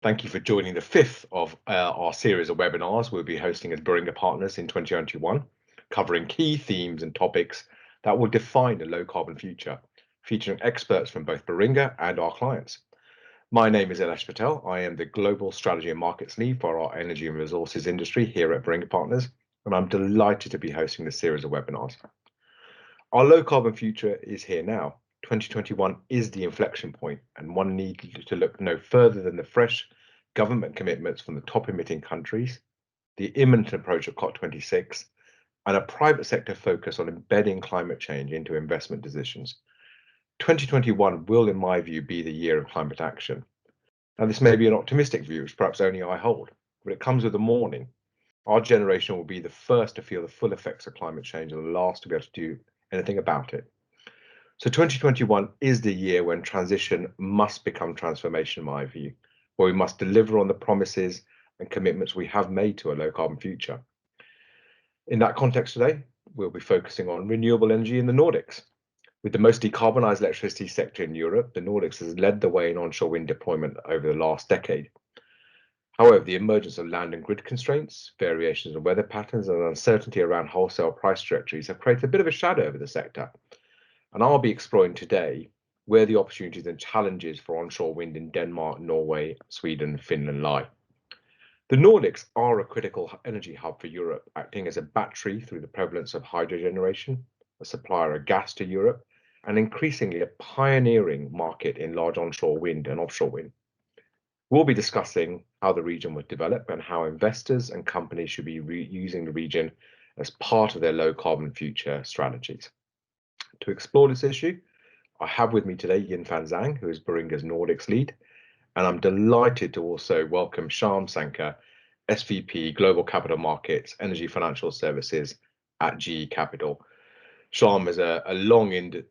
Thank you for joining the fifth of our series of webinars we'll be hosting as Baringa Partners in 2021, covering key themes and topics that will define a low carbon future, featuring experts from both Baringa and our clients. My name is Elesh Patel. I am the Global Strategy and Markets Lead for our energy and resources industry here at Baringa Partners, and I'm delighted to be hosting this series of webinars. Our low carbon future is here now. 2021 is the inflection point, and one needs to look no further than the fresh government commitments from the top emitting countries, the imminent approach of COP26, and a private sector focus on embedding climate change into investment decisions. 2021 will, in my view, be the year of climate action. Now, this may be an optimistic view, which perhaps only I hold, but it comes with a warning. Our generation will be the first to feel the full effects of climate change and the last to be able to do anything about it. So 2021 is the year when transition must become transformation, in my view, where we must deliver on the promises and commitments we have made to a low carbon future. In that context today, we'll be focusing on renewable energy in the Nordics. With the most decarbonised electricity sector in Europe, the Nordics has led the way in onshore wind deployment over the last decade. However, the emergence of land and grid constraints, variations in weather patterns, and uncertainty around wholesale price trajectories have created a bit of a shadow over the sector. And I'll be exploring today where the opportunities and challenges for onshore wind in Denmark, Norway, Sweden, and Finland lie. The Nordics are a critical energy hub for Europe, acting as a battery through the prevalence of hydro generation, a supplier of gas to Europe, and increasingly a pioneering market in large onshore wind and offshore wind. We'll be discussing how the region would develop and how investors and companies should be using the region as part of their low carbon future strategies. To explore this issue, I have with me today Yinfan Zhang, who is Baringa's Nordics lead, and I'm delighted to also welcome Shyam Sankar, SVP Global Capital Markets, Energy Financial Services at GE Capital. Shyam has a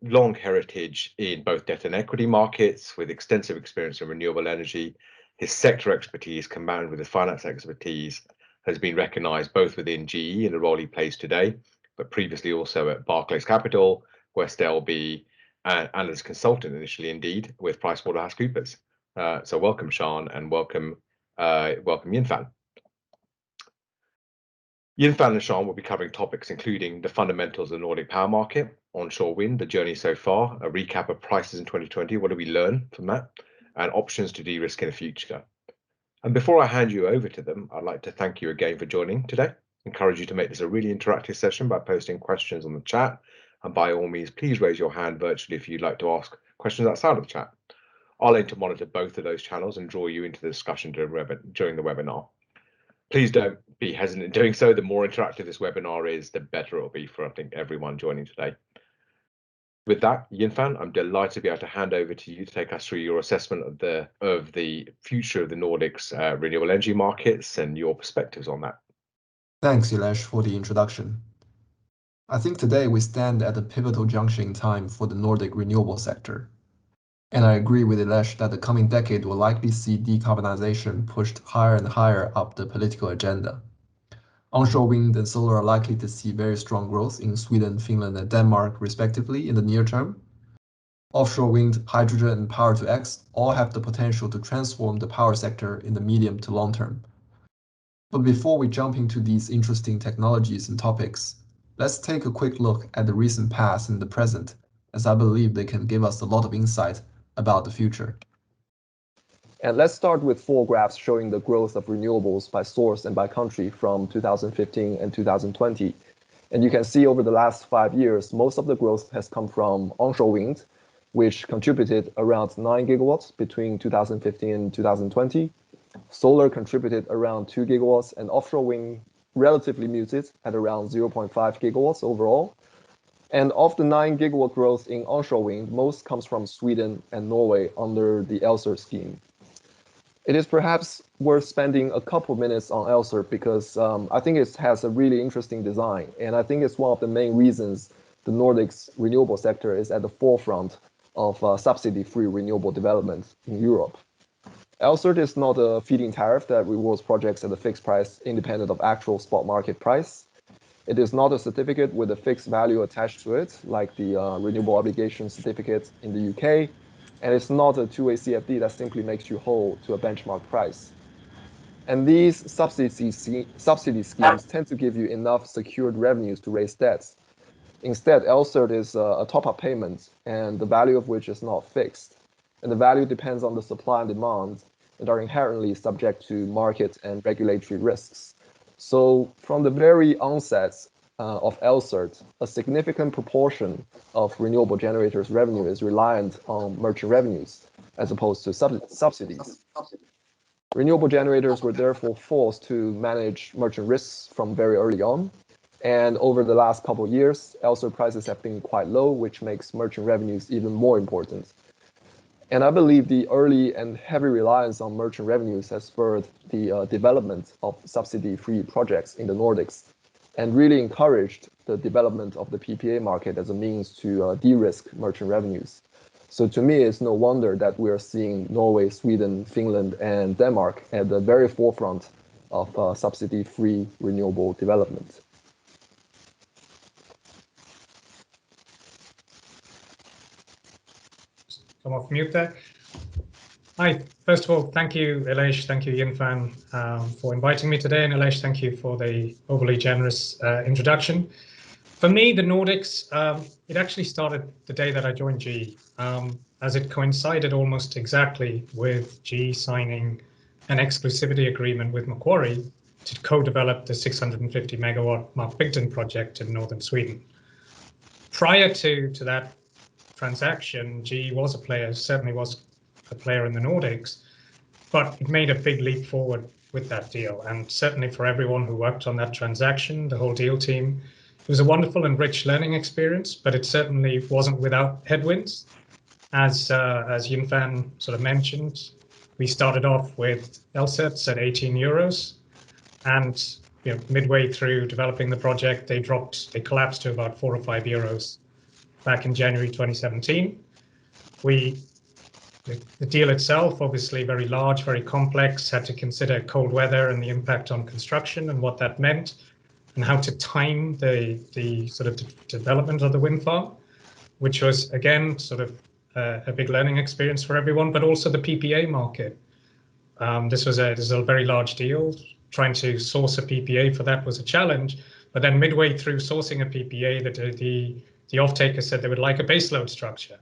long heritage in both debt and equity markets with extensive experience in renewable energy. His sector expertise combined with his finance expertise has been recognized both within GE in the role he plays today, but previously also at Barclays Capital, West LB, and as a consultant initially, indeed, with PricewaterhouseCoopers. So welcome, Shyam, and welcome Yinfan. Yinfan and Shyam will be covering topics including the fundamentals of the Nordic power market, onshore wind, the journey so far, a recap of prices in 2020, what did we learn from that, and options to de-risk in the future. And before I hand you over to them, I'd like to thank you again for joining today. Encourage you to make this a really interactive session by posting questions on the chat. And by all means, please raise your hand virtually if you'd like to ask questions outside of the chat. I'll aim to monitor both of those channels and draw you into the discussion during the webinar. Please don't be hesitant in doing so. The more interactive this webinar is, the better it'll be for, I think, everyone joining today. With that, Yinfan, I'm delighted to be able to hand over to you to take us through your assessment of the future of the Nordics renewable energy markets and your perspectives on that. Thanks, Elesh, for the introduction. I think today we stand at a pivotal junction in time for the Nordic renewable sector. And I agree with Elesh that the coming decade will likely see decarbonization pushed higher and higher up the political agenda. Onshore wind and solar are likely to see very strong growth in Sweden, Finland, and Denmark, respectively, in the near term. Offshore wind, hydrogen, and power to X all have the potential to transform the power sector in the medium to long term. But before we jump into these interesting technologies and topics, let's take a quick look at the recent past and the present, as I believe they can give us a lot of insight about the future. And let's start with 4 graphs showing the growth of renewables by source and by country from 2015 and 2020. And you can see over the last 5 years, most of the growth has come from onshore wind, which contributed around 9 gigawatts between 2015 and 2020. Solar contributed around 2 gigawatts, and offshore wind relatively muted at around 0.5 gigawatts overall. And of the 9 gigawatt growth in onshore wind, most comes from Sweden and Norway under the ELSER scheme. It is perhaps worth spending a couple minutes on ELSER because I think it has a really interesting design. And I think it's one of the main reasons the Nordics renewable sector is at the forefront of subsidy-free renewable development in Europe. ELSER is not a feed-in tariff that rewards projects at a fixed price independent of actual spot market price. It is not a certificate with a fixed value attached to it, like the renewable obligation certificate in the UK. and it's not a two-way CFD that simply makes you whole to a benchmark price. And these subsidy schemes tend to give you enough secured revenues to raise debts. Instead, LCERT is a top-up payment, and the value of which is not fixed. And the value depends on the supply and demand, and are inherently subject to market and regulatory risks. So from the very onset of LCERT, a significant proportion of renewable generators' revenue is reliant on merchant revenues, as opposed to subsidies. Renewable generators were therefore forced to manage merchant risks from very early on. And over the last couple of years, LCERT prices have been quite low, which makes merchant revenues even more important. And I believe the early and heavy reliance on merchant revenues has spurred the development of subsidy-free projects in the Nordics and really encouraged the development of the PPA market as a means to de-risk merchant revenues. So to me, it's no wonder that we are seeing Norway, Sweden, Finland, and Denmark at the very forefront of subsidy-free renewable development. Come off mute there. Hi, first of all, thank you, Elish, thank you, Yinfan, for inviting me today, and Elish, thank you for the overly generous introduction. For me, the Nordics, it actually started the day that I joined GE, as it coincided almost exactly with GE signing an exclusivity agreement with Macquarie to co-develop the 650 megawatt Markbygden project in northern Sweden. Prior to that transaction, GE was a player, certainly was a player in the Nordics, but it made a big leap forward with that deal. And certainly for everyone who worked on that transaction, the whole deal team, it was a wonderful and rich learning experience, but it certainly wasn't without headwinds. As Yinfan sort of mentioned, we started off with LCERTs at 18 euros, and midway through developing the project, they collapsed to about 4 or 5 euros back in January 2017. The deal itself, obviously very large, very complex, had to consider cold weather and the impact on construction and what that meant, and how to time the sort of development of the wind farm, which was, again, sort of a big learning experience for everyone, but also the PPA market. This was a very large deal. Trying to source a PPA for that was a challenge, but then midway through sourcing a PPA, the off-taker said they would like a baseload structure.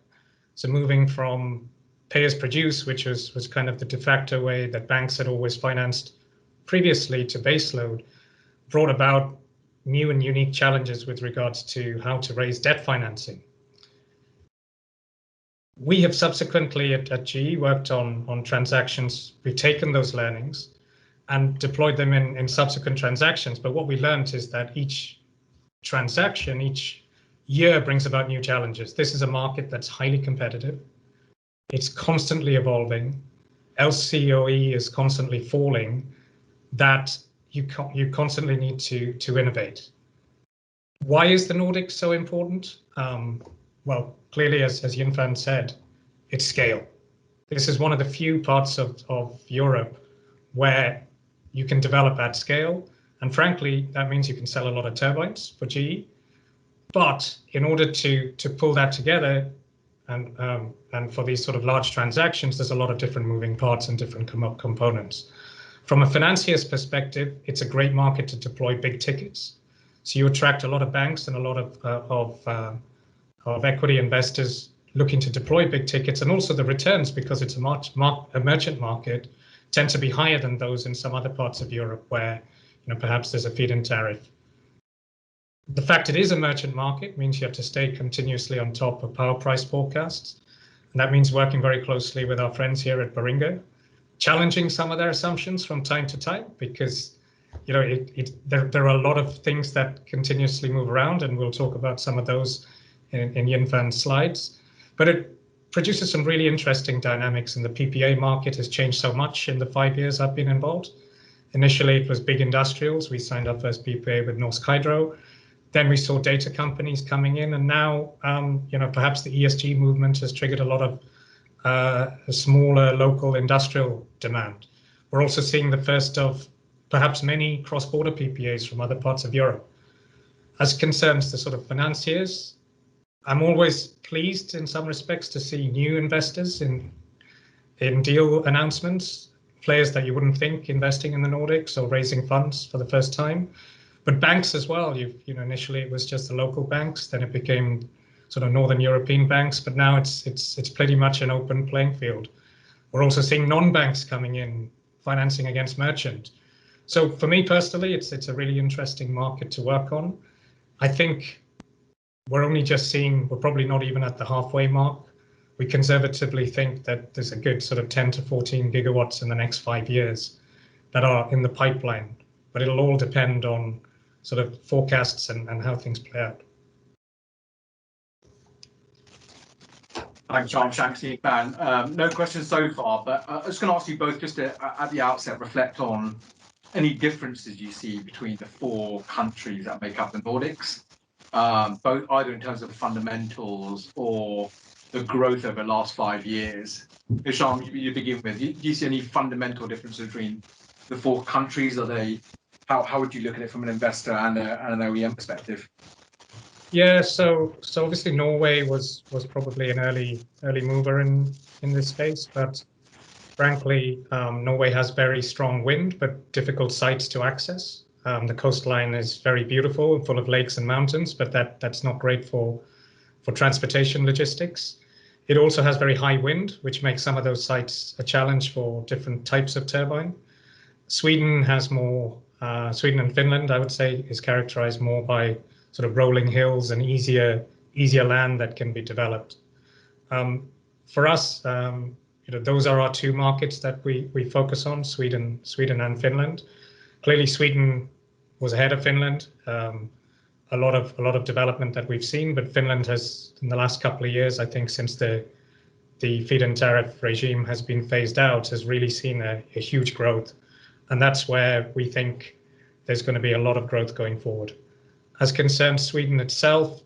So moving from pay as produce, which was kind of the de facto way that banks had always financed previously, to baseload, brought about new and unique challenges with regards to how to raise debt financing. We have subsequently at GE worked on transactions. We've taken those learnings and deployed them in subsequent transactions. But what we learned is that each transaction, each year brings about new challenges. This is a market that's highly competitive. It's constantly evolving. LCOE is constantly falling. That you constantly need to innovate. Why is the Nordics so important? Well, clearly, as Yinfan said, it's scale. This is one of the few parts of Europe where you can develop at scale. And frankly, that means you can sell a lot of turbines for GE. But in order to pull that together, and for these sort of large transactions, there's a lot of different moving parts and different components. From a financier's perspective, it's a great market to deploy big tickets. So you attract a lot of banks and a lot of equity investors looking to deploy big tickets, and also the returns, because it's a merchant market, tend to be higher than those in some other parts of Europe where perhaps there's a feed-in tariff. The fact it is a merchant market means you have to stay continuously on top of power price forecasts, and that means working very closely with our friends here at Baringa, challenging some of their assumptions from time to time, because there are a lot of things that continuously move around, and we'll talk about some of those in Yinfan's slides. But it produces some really interesting dynamics, and the PPA market has changed so much in the 5 years I've been involved. Initially, it was big industrials. We signed our first PPA with Norsk Hydro. Then we saw data companies coming in, and now perhaps the ESG movement has triggered a lot of a smaller local industrial demand. We're also seeing the first of perhaps many cross-border PPAs from other parts of Europe. As concerns the sort of financiers, I'm always pleased in some respects to see new investors in deal announcements, players that you wouldn't think investing in the Nordics or raising funds for the first time. But banks as well. Initially it was just the local banks, then it became sort of Northern European banks, but now it's pretty much an open playing field. We're also seeing non-banks coming in, financing against merchant. So for me personally, it's a really interesting market to work on. I think we're probably not even at the halfway mark. We conservatively think that there's a good sort of 10 to 14 gigawatts in the next 5 years that are in the pipeline, but it'll all depend on sort of forecasts and how things play out. Thanks, John. Thanks, Ban. No questions so far, but I was going to ask you both just to, at the outset, reflect on any differences you see between the 4 countries that make up the Nordics, both either in terms of fundamentals or the growth over the last 5 years. Hisham, you begin with. Do you see any fundamental differences between the 4 countries? How would you look at it from an investor and an OEM perspective? Yeah, so obviously Norway was probably an early mover in this space, but frankly, Norway has very strong wind, but difficult sites to access. The coastline is very beautiful, full of lakes and mountains, but that's not great for transportation logistics. It also has very high wind, which makes some of those sites a challenge for different types of turbine. Sweden has more. Sweden and Finland, I would say, is characterized more by sort of rolling hills and easier land that can be developed. For us, those are our 2 markets that we focus on: Sweden and Finland. Clearly, Sweden was ahead of Finland. A lot of development that we've seen, but Finland has, in the last couple of years, I think, since the feed-in tariff regime has been phased out, has really seen a huge growth, and that's where we think there's going to be a lot of growth going forward. As concerns Sweden itself,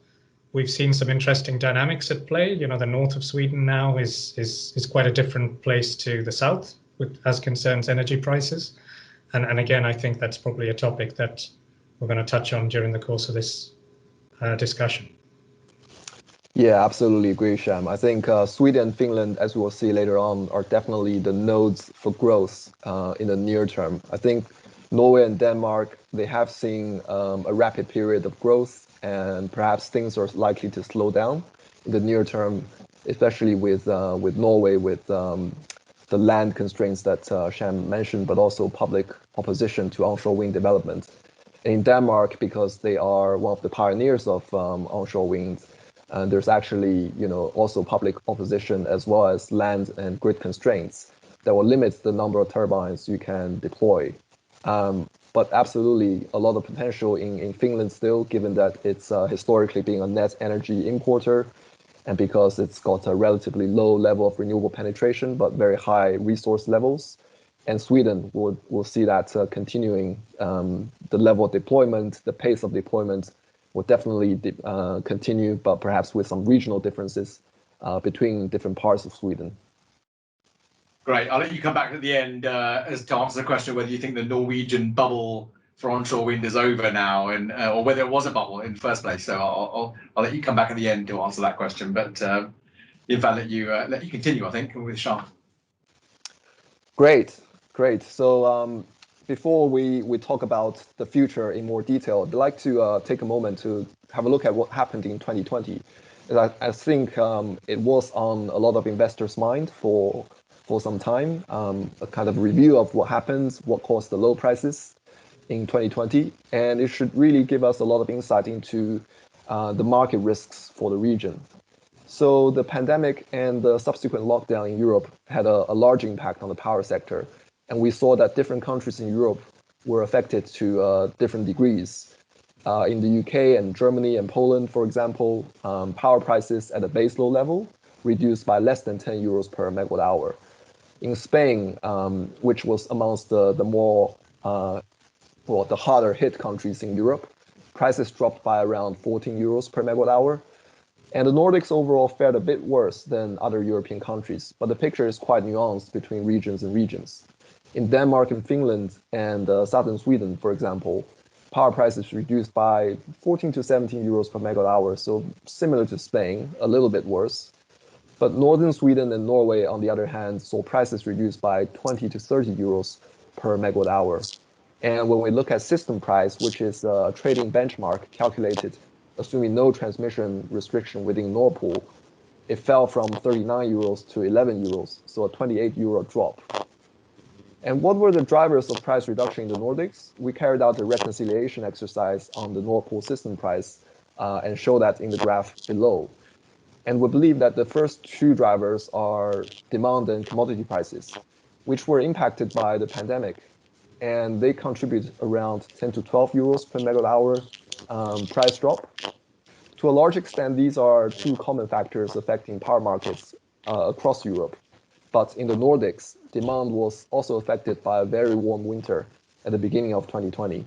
we've seen some interesting dynamics at play. The north of Sweden now is quite a different place to the south, as concerns energy prices, and again, I think that's probably a topic that we're going to touch on during the course of this discussion. Yeah, absolutely agree, Sham. I think Sweden and Finland, as we will see later on, are definitely the nodes for growth in the near term. I think Norway and Denmark, they have seen a rapid period of growth, and perhaps things are likely to slow down in the near term, especially with Norway, with the land constraints that Sham mentioned, but also public opposition to onshore wind development. In Denmark, because they are one of the pioneers of onshore wind, there's actually also public opposition as well as land and grid constraints that will limit the number of turbines you can deploy. But absolutely a lot of potential in Finland still, given that it's historically being a net energy importer, and because it's got a relatively low level of renewable penetration, but very high resource levels. And Sweden will see that continuing. The level of deployment, the pace of deployment will definitely continue, but perhaps with some regional differences between different parts of Sweden. Great. I'll let you come back at the end as to answer the question whether you think the Norwegian bubble for onshore wind is over now, and or whether it was a bubble in the first place. So I'll let you come back at the end to answer that question. But if I let you continue, I think, with Sean. Great. So before we talk about the future in more detail, I'd like to take a moment to have a look at what happened in 2020. I think it was on a lot of investors' mind for some time, a kind of review of what happened, what caused the low prices in 2020, and it should really give us a lot of insight into the market risks for the region. So the pandemic and the subsequent lockdown in Europe had a large impact on the power sector, and we saw that different countries in Europe were affected to different degrees. In the UK and Germany and Poland, for example, power prices at a base load level reduced by less than 10 euros per megawatt hour. In Spain, which was amongst the more the harder hit countries in Europe, prices dropped by around 14 euros per megawatt hour. And the Nordics overall fared a bit worse than other European countries, but the picture is quite nuanced between regions and regions. In Denmark and Finland and southern Sweden, for example, power prices reduced by 14 to 17 euros per megawatt hour, so similar to Spain, a little bit worse. But northern Sweden and Norway, on the other hand, saw prices reduced by 20 to 30 euros per megawatt hour. And when we look at system price, which is a trading benchmark calculated assuming no transmission restriction within Nord Pool, it fell from 39 euros to 11 euros, so a 28 euro drop. And what were the drivers of price reduction in the Nordics? We carried out a reconciliation exercise on the Nord Pool system price and show that in the graph below. And we believe that the first two drivers are demand and commodity prices, which were impacted by the pandemic. And they contribute around 10 to 12 euros per megawatt hour price drop. To a large extent, these are two common factors affecting power markets across Europe. But in the Nordics, demand was also affected by a very warm winter at the beginning of 2020.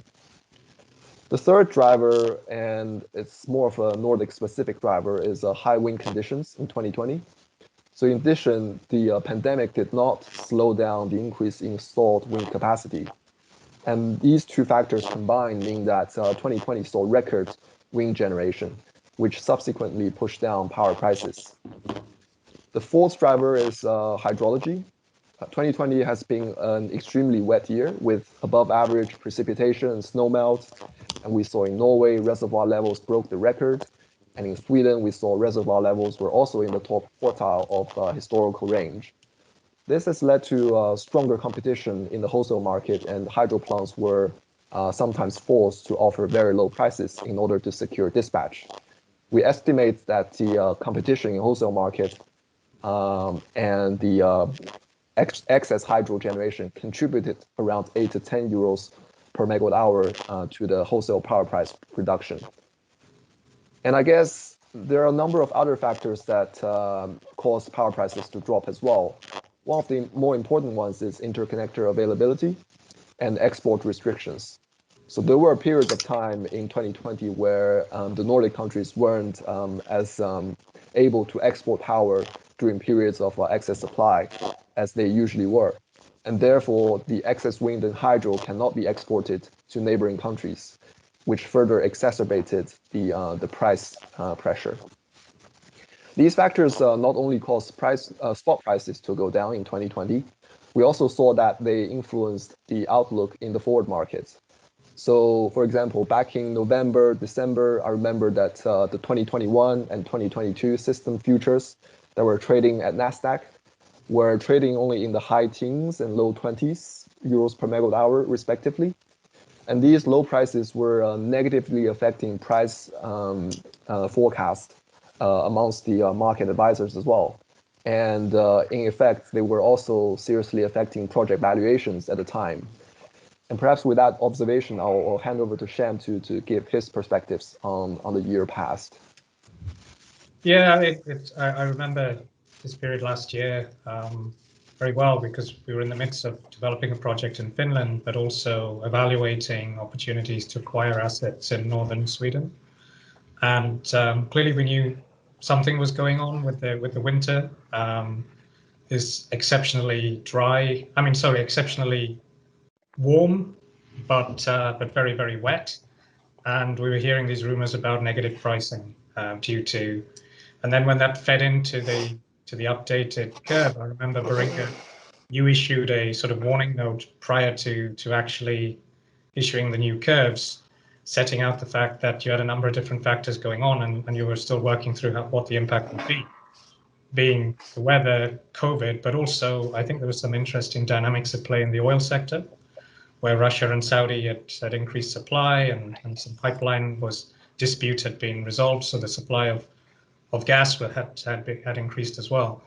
The third driver, and it's more of a Nordic-specific driver, is high wind conditions in 2020. So in addition, the pandemic did not slow down the increase in installed wind capacity. And these two factors combined mean that 2020 saw record wind generation, which subsequently pushed down power prices. The fourth driver is hydrology. 2020 has been an extremely wet year with above average precipitation and snowmelt. And we saw in Norway, reservoir levels broke the record. And in Sweden, we saw reservoir levels were also in the top quartile of historical range. This has led to stronger competition in the wholesale market, and hydro plants were sometimes forced to offer very low prices in order to secure dispatch. We estimate that the competition in wholesale market and the excess hydro generation contributed around 8 to 10 euros per megawatt hour to the wholesale power price reduction. And I guess there are a number of other factors that caused power prices to drop as well. One of the more important ones is interconnector availability and export restrictions. So there were periods of time in 2020 where the Nordic countries weren't as able to export power during periods of excess supply as they usually were. And therefore, the excess wind and hydro cannot be exported to neighboring countries, which further exacerbated the price pressure. These factors not only caused spot prices to go down in 2020, we also saw that they influenced the outlook in the forward markets. So, for example, back in November, December, I remember that the 2021 and 2022 system futures that were trading at NASDAQ were trading only in the high teens and low 20s euros per megawatt hour, respectively. And these low prices were negatively affecting price forecast amongst the market advisors as well. And in effect, they were also seriously affecting project valuations at the time. And perhaps with that observation, I'll hand over to Sham to give his perspectives on the year past. Yeah, I remember this period last year very well, because we were in the midst of developing a project in Finland, but also evaluating opportunities to acquire assets in northern Sweden. And clearly we knew something was going on with the winter. Is exceptionally dry. Exceptionally warm, but very, very wet. And we were hearing these rumors about negative pricing due to, and then when that fed into the updated curve, I remember, Baringa, you issued a sort of warning note prior to actually issuing the new curves, setting out the fact that you had a number of different factors going on, and you were still working through what the impact would be, being the weather, COVID, but also I think there was some interesting dynamics at play in the oil sector, where Russia and Saudi had increased supply, and some pipeline dispute had been resolved, so the supply of gas had increased as well.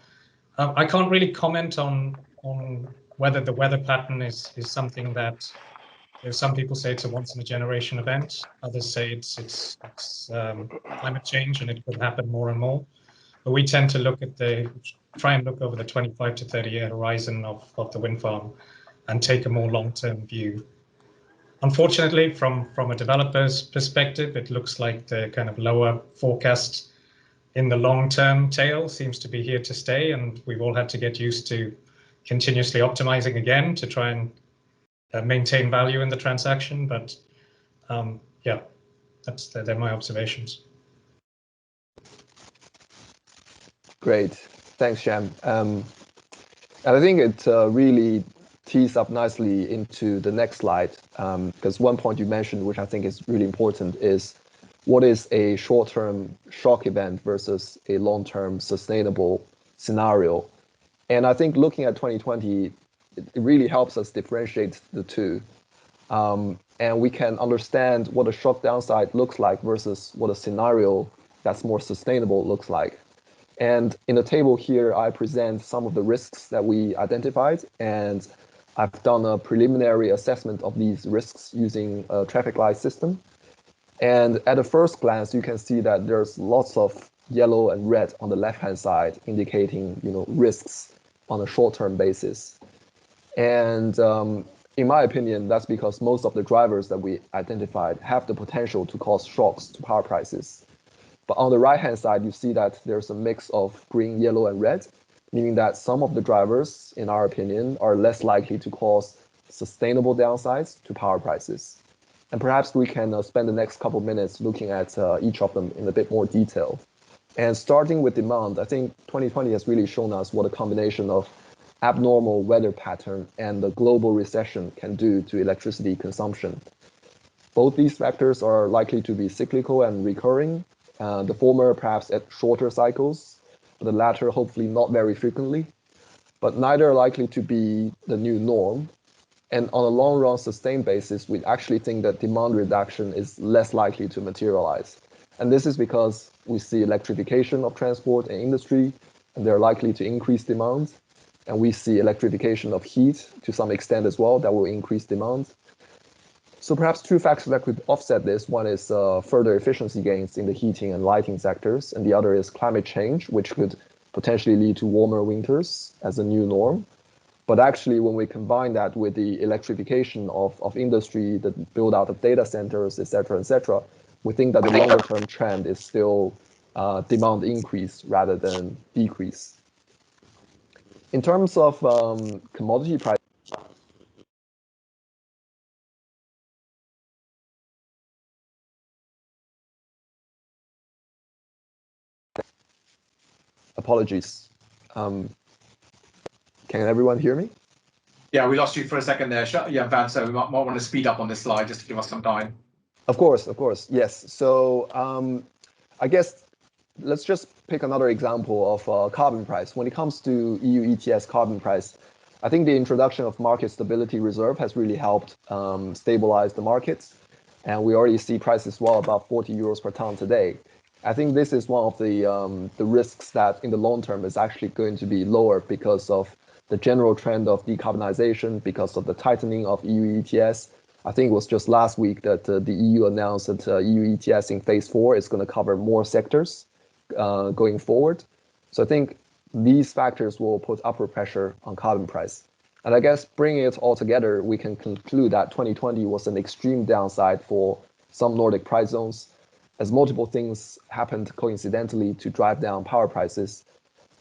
I can't really comment on whether the weather pattern is something that, some people say it's a once in a generation event. Others say it's climate change and it could happen more and more. But we tend to try and look over the 25 to 30 year horizon of the wind farm and take a more long-term view. Unfortunately, from a developer's perspective, it looks like the kind of lower forecast in the long-term tail seems to be here to stay, and we've all had to get used to continuously optimizing again to try and maintain value in the transaction. But Yeah, they're my observations. Great, thanks, Sham. And I think it really tees up nicely into the next slide, because one point you mentioned, which I think is really important, is what is a short-term shock event versus a long-term sustainable scenario. And I think looking at 2020, it really helps us differentiate the two. And we can understand what a shock downside looks like versus what a scenario that's more sustainable looks like. And in the table here, I present some of the risks that we identified, and I've done a preliminary assessment of these risks using a traffic light system. And at a first glance, you can see that there's lots of yellow and red on the left-hand side, indicating risks on a short-term basis. And in my opinion, that's because most of the drivers that we identified have the potential to cause shocks to power prices. But on the right-hand side, you see that there's a mix of green, yellow, and red, meaning that some of the drivers, in our opinion, are less likely to cause sustainable downsides to power prices. And perhaps we can spend the next couple of minutes looking at each of them in a bit more detail. And starting with demand, I think 2020 has really shown us what a combination of abnormal weather pattern and the global recession can do to electricity consumption. Both these factors are likely to be cyclical and recurring, the former perhaps at shorter cycles, the latter hopefully not very frequently, but neither are likely to be the new norm. And on a long run sustained basis, we actually think that demand reduction is less likely to materialize. And this is because we see electrification of transport and industry, and they're likely to increase demand. And we see electrification of heat to some extent as well, that will increase demand. So perhaps two factors that could offset this. One is further efficiency gains in the heating and lighting sectors, and the other is climate change, which could potentially lead to warmer winters as a new norm. But actually, when we combine that with the electrification of industry, the build out of data centers, et cetera, we think that the longer term trend is still demand increase rather than decrease. In terms of commodity price, apologies. Can everyone hear me? Yeah, we lost you for a second there. Yeah, Van, so we might want to speed up on this slide just to give us some time. Of course, yes. So I guess let's just pick another example of carbon price. When it comes to EU ETS carbon price, I think the introduction of market stability reserve has really helped stabilize the markets. And we already see prices well above 40 euros per ton today. I think this is one of the risks that in the long term is actually going to be lower because of the general trend of decarbonization, because of the tightening of EU ETS. I think it was just last week that the EU announced that EU ETS in phase 4 is going to cover more sectors going forward. So I think these factors will put upward pressure on carbon price. And I guess bringing it all together, we can conclude that 2020 was an extreme downside for some Nordic price zones, as multiple things happened coincidentally to drive down power prices.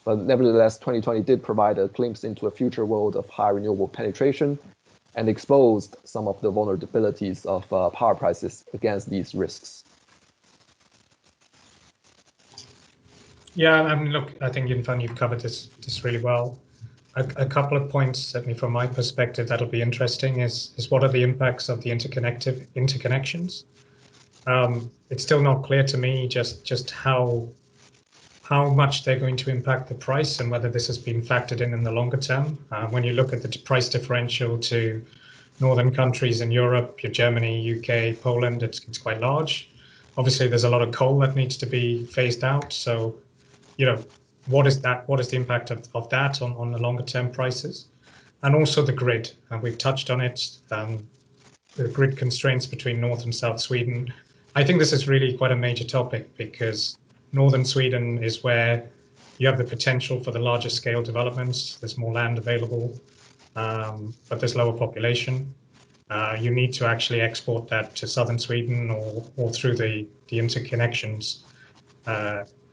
But nevertheless, 2020 did provide a glimpse into a future world of high renewable penetration and exposed some of the vulnerabilities of power prices against these risks. Yeah, I mean, look, I think Yunfan, you've covered this really well. A couple of points, certainly from my perspective, that'll be interesting is what are the impacts of the interconnections? It's still not clear to me just how much they're going to impact the price and whether this has been factored in the longer term. When you look at the price differential to northern countries in Europe, Germany, UK, Poland, it's quite large. Obviously, there's a lot of coal that needs to be phased out. So, what is that? What is the impact of that on the longer term prices? And also the grid. And we've touched on it, the grid constraints between North and South Sweden. I think this is really quite a major topic because northern Sweden is where you have the potential for the larger scale developments. There's more land available, but there's lower population. You need to actually export that to southern Sweden or through the interconnections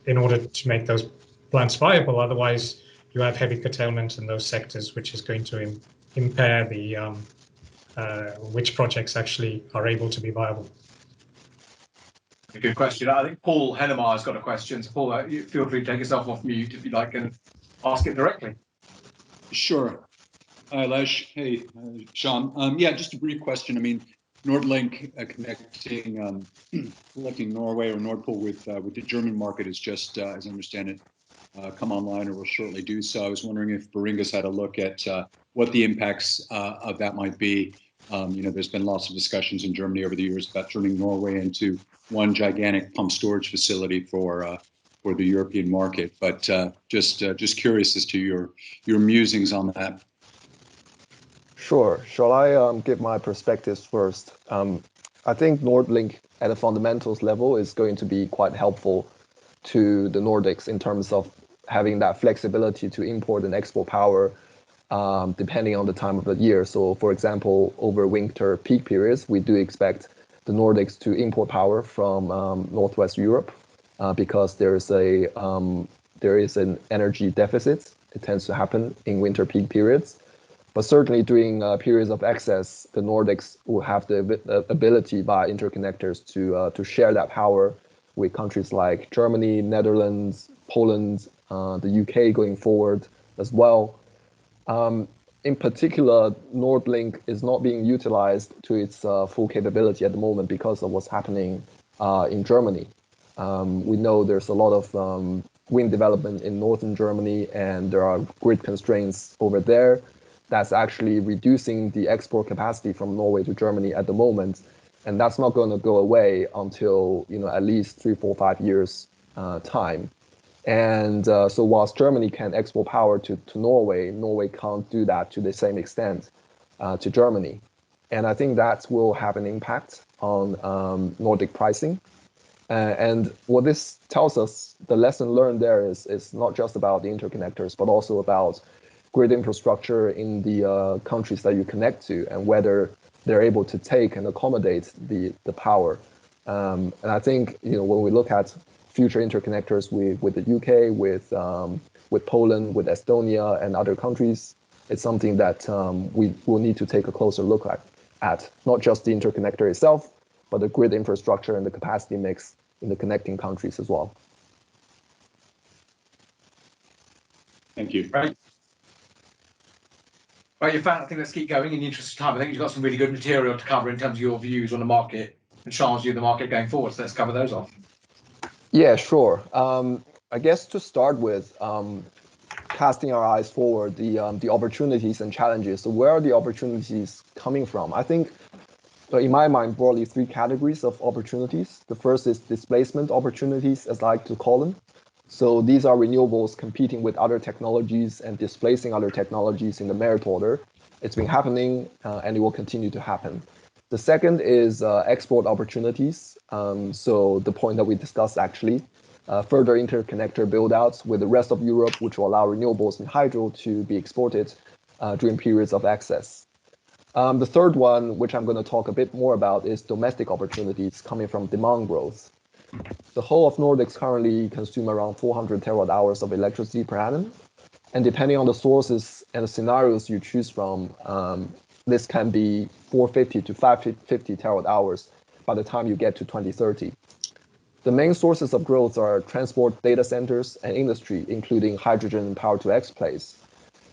in order to make those plants viable. Otherwise, you have heavy curtailment in those sectors, which is going to impair the which projects actually are able to be viable. A good question. I think Paul Hennemar's got a question. So Paul, feel free to take yourself off mute if you'd like and ask it directly. Sure. Hi, Lesh. Hey, Sean. Yeah, just a brief question. I mean, NordLink connecting Norway or Nord Pool with the German market is just, as I understand it, come online or will shortly do so. I was wondering if Baringa's had a look at what the impacts of that might be. There's been lots of discussions in Germany over the years about turning Norway into one gigantic pump storage facility for the European market. But just curious as to your musings on that. Sure. Shall I give my perspectives first? I think NordLink at a fundamentals level is going to be quite helpful to the Nordics in terms of having that flexibility to import and export power depending on the time of the year. So for example, over winter peak periods, we do expect the Nordics to import power from Northwest Europe because there is an energy deficit. It tends to happen in winter peak periods. But certainly during periods of excess, the Nordics will have the ability by interconnectors to share that power with countries like Germany, Netherlands, Poland, the UK going forward as well. In particular, NordLink is not being utilized to its full capability at the moment because of what's happening in Germany. We know there's a lot of wind development in northern Germany, and there are grid constraints over there. That's actually reducing the export capacity from Norway to Germany at the moment, and that's not going to go away until at least 3, 4, 5 years time. And so whilst Germany can export power to Norway, Norway can't do that to the same extent to Germany. And I think that will have an impact on Nordic pricing. And what this tells us, the lesson learned there is not just about the interconnectors, but also about grid infrastructure in the countries that you connect to and whether they're able to take and accommodate the power. And I think when we look at future interconnectors with the UK, with Poland, with Estonia and other countries, it's something that we will need to take a closer look at, not just the interconnector itself, but the grid infrastructure and the capacity mix in the connecting countries as well. Thank you. Right. Right, I think let's keep going in the interest of time. I think you've got some really good material to cover in terms of your views on the market and Sean's view of the market going forward. So let's cover those off. Yeah, sure. I guess to start with, casting our eyes forward, the opportunities and challenges. So where are the opportunities coming from? I think, in my mind, broadly 3 categories of opportunities. The first is displacement opportunities, as I like to call them. So these are renewables competing with other technologies and displacing other technologies in the merit order. It's been happening and it will continue to happen. The second is export opportunities. So the point that we discussed actually, further interconnector build-outs with the rest of Europe, which will allow renewables and hydro to be exported during periods of excess. The third one, which I'm going to talk a bit more about, is domestic opportunities coming from demand growth. The whole of Nordics currently consume around 400 terawatt hours of electricity per annum. And depending on the sources and the scenarios you choose from, this can be 450 to 550 terawatt hours by the time you get to 2030. The main sources of growth are transport, data centers, and industry, including hydrogen and power-to-X plays.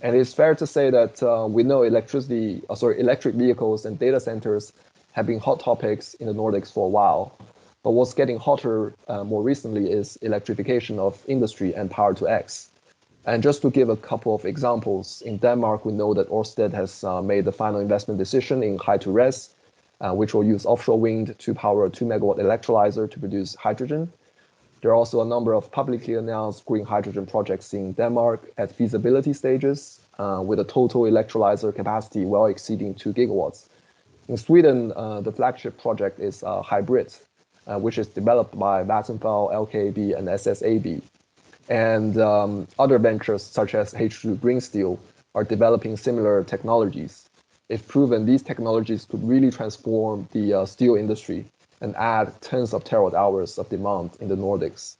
And it's fair to say that we know electric vehicles and data centers have been hot topics in the Nordics for a while. But what's getting hotter more recently is electrification of industry and power-to-X. And just to give a couple of examples, in Denmark, we know that Ørsted has made the final investment decision in Hy2Res, which will use offshore wind to power a 2-megawatt electrolyzer to produce hydrogen. There are also a number of publicly announced green hydrogen projects in Denmark at feasibility stages, with a total electrolyzer capacity well exceeding 2 gigawatts. In Sweden, the flagship project is Hybrid, which is developed by Vattenfall, LKAB, and SSAB. And other ventures such as H2 Green Steel are developing similar technologies. If proven, these technologies could really transform the steel industry and add tens of terawatt hours of demand in the Nordics.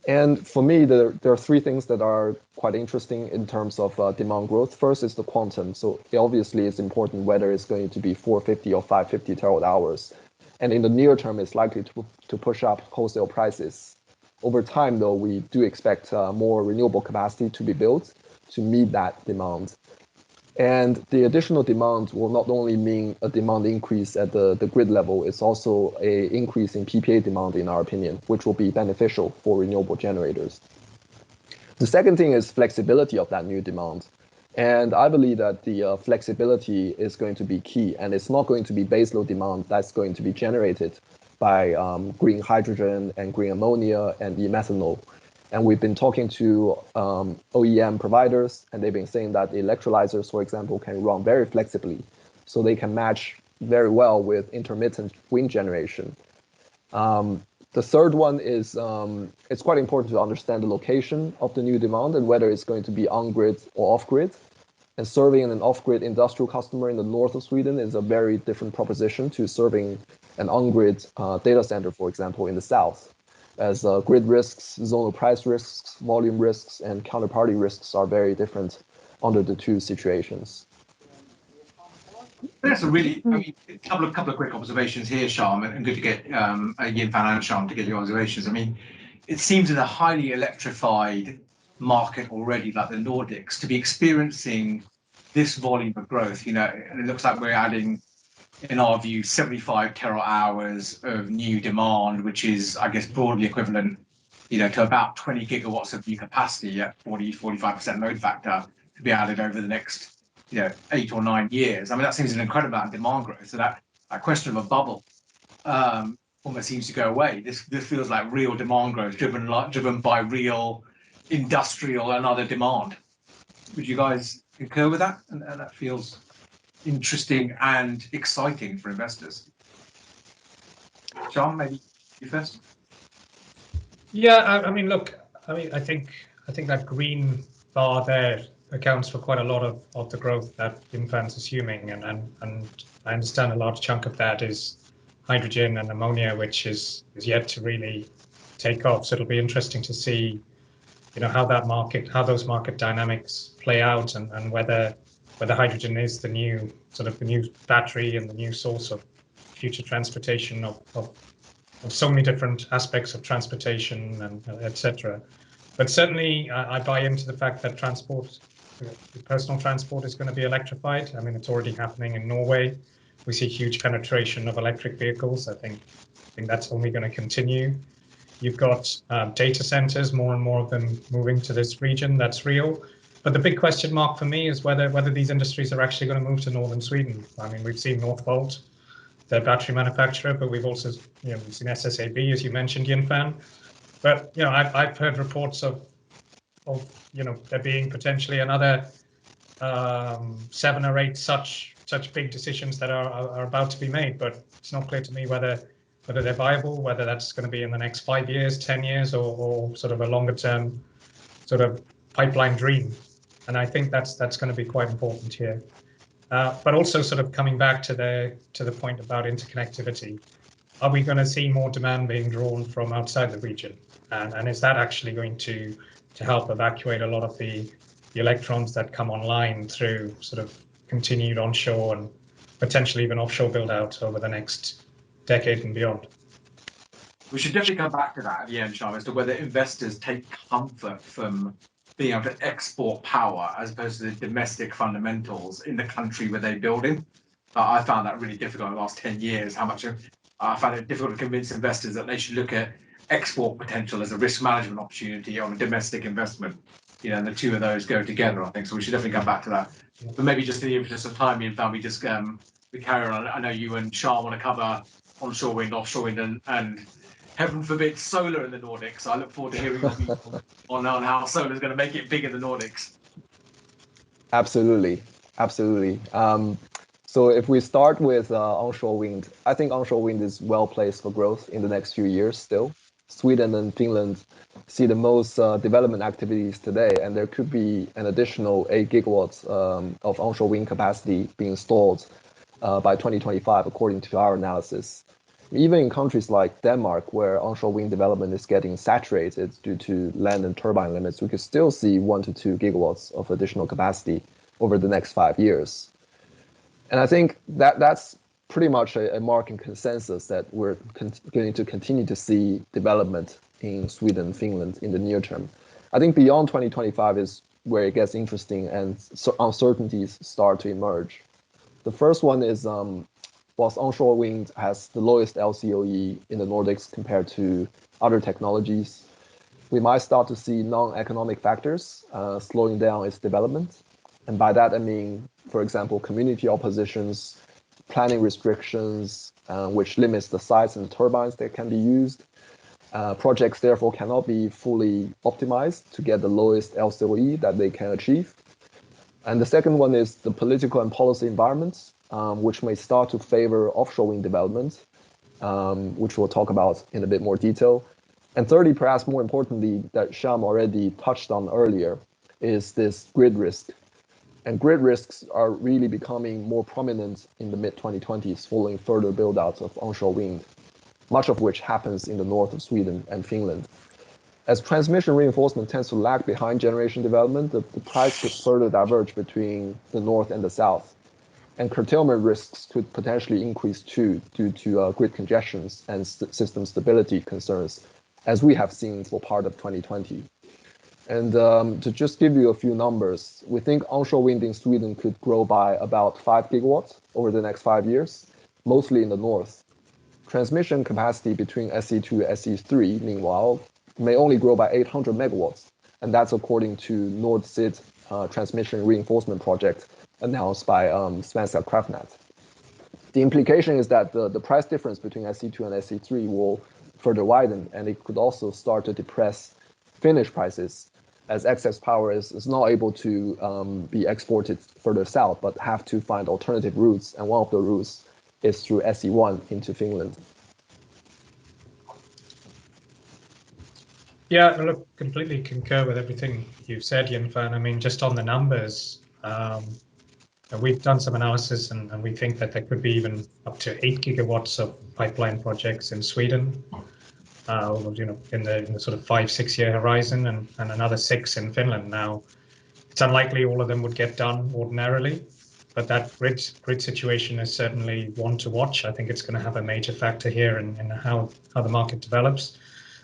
And for me, there are three things that are quite interesting in terms of demand growth. First is the quantum. So obviously it's important whether it's going to be 450 or 550 terawatt hours. And in the near term, it's likely to push up wholesale prices. Over time, though, we do expect more renewable capacity to be built to meet that demand. And the additional demand will not only mean a demand increase at the grid level, it's also an increase in PPA demand, in our opinion, which will be beneficial for renewable generators. The second thing is flexibility of that new demand. And I believe that the flexibility is going to be key, and it's not going to be baseload demand that's going to be generated by green hydrogen and green ammonia and e-methanol. And we've been talking to OEM providers, and they've been saying that the electrolyzers, for example, can run very flexibly, so they can match very well with intermittent wind generation. The third one is it's quite important to understand the location of the new demand and whether it's going to be on-grid or off-grid. And serving an off-grid industrial customer in the north of Sweden is a very different proposition to serving an on-grid data center, for example, in the south, as grid risks, zonal price risks, volume risks, and counterparty risks are very different under the two situations. That's a really, I mean, a couple of quick observations here, Sharm, and good to get Yin-Fan and Sharm to get your observations. I mean, it seems in a highly electrified market already, like the Nordics, to be experiencing this volume of growth, and it looks like we're adding, in our view, 75 terawatt hours of new demand, which is, I guess, broadly equivalent, to about 20 gigawatts of new capacity at 45% load factor to be added over the next 8 or 9 years. I mean, that seems an incredible amount of demand growth. So that question of a bubble almost seems to go away. This feels like real demand growth driven by real industrial and other demand. Would you guys concur with that? And that feels interesting and exciting for investors. John, maybe you first. Yeah, I mean, look, I think that green bar there accounts for quite a lot of the growth that Yin-Fan's assuming, and I understand a large chunk of that is hydrogen and ammonia, which is yet to really take off. So it'll be interesting to see, how those market dynamics play out, and whether hydrogen is the new battery and the new source of future transportation of so many different aspects of transportation and etc. But certainly I buy into the fact that personal transport is going to be electrified. I mean, it's already happening in Norway. We see huge penetration of electric vehicles. I think that's only going to continue. You've got data centers, more and more of them moving to this region. That's real. But the big question mark for me is whether these industries are actually going to move to northern Sweden. I mean, we've seen Northvolt, their battery manufacturer, but we've also we've seen SSAB, as you mentioned, Yin-Fan. But I've heard reports of there being potentially another 7 or 8 such big decisions that are about to be made. But it's not clear to me whether they're viable, whether that's going to be in the next 5 years, 10 years, or sort of a longer term sort of pipeline dream. And I think that's going to be quite important here. But also sort of coming back to the point about interconnectivity, are we going to see more demand being drawn from outside the region? And is that actually going to help evacuate a lot of the electrons that come online through sort of continued onshore and potentially even offshore build out over the next decade and beyond? We should definitely come back to that at the end, Sharm, as to whether investors take comfort from being able to export power as opposed to the domestic fundamentals in the country where they build in. I found that really difficult in the last 10 years, I found it difficult to convince investors that they should look at export potential as a risk management opportunity on a domestic investment. And the two of those go together, I think. So we should definitely come back to that. But maybe just in the interest of time, Yin-Fan, we carry on. I know you and Shah want to cover onshore wind, offshore wind, and heaven forbid, solar in the Nordics. I look forward to hearing your views on how solar is going to make it big in the Nordics. Absolutely. So if we start with onshore wind, I think onshore wind is well placed for growth in the next few years still. Sweden and Finland see the most development activities today, and there could be an additional 8 gigawatts of onshore wind capacity being installed by 2025, according to our analysis. Even in countries like Denmark, where onshore wind development is getting saturated due to land and turbine limits, we could still see 1 to 2 gigawatts of additional capacity over the next 5 years. And I think that's pretty much a market consensus that we're going to continue to see development in Sweden and Finland in the near term. I think beyond 2025 is where it gets interesting and uncertainties start to emerge. The first one is whilst onshore wind has the lowest LCOE in the Nordics compared to other technologies, we might start to see non-economic factors slowing down its development. And by that, I mean, for example, community oppositions, planning restrictions, which limits the size and the turbines that can be used. Projects therefore cannot be fully optimized to get the lowest LCOE that they can achieve. And the second one is the political and policy environments, which may start to favor offshore wind development, which we'll talk about in a bit more detail. And thirdly, perhaps more importantly, that Sham already touched on earlier, is this grid risk. And grid risks are really becoming more prominent in the mid-2020s following further build-outs of onshore wind, much of which happens in the north of Sweden and Finland. As transmission reinforcement tends to lag behind generation development, the price could further diverge between the north and the south. And curtailment risks could potentially increase too, due to grid congestions and system stability concerns, as we have seen for part of 2020. And to just give you a few numbers, we think onshore wind in Sweden could grow by about 5 gigawatts over the next 5 years, mostly in the north. Transmission capacity between SE2 and SE3, meanwhile, may only grow by 800 megawatts, and that's according to Nord-Syd transmission reinforcement project announced by Svenska Kraftnät. The implication is that the price difference between SE2 and SE3 will further widen, and it could also start to depress Finnish prices, as excess power is not able to be exported further south, but have to find alternative routes, and one of the routes is through SE1 into Finland. Yeah, look, completely concur with everything you've said, Yin-Fan. I mean, just on the numbers, we've done some analysis and we think that there could be even up to 8 gigawatts of pipeline projects in Sweden, in the sort of 5-6 year horizon, and another 6 in Finland. Now, it's unlikely all of them would get done ordinarily, but that grid situation is certainly one to watch. I think it's going to have a major factor here in how the market develops.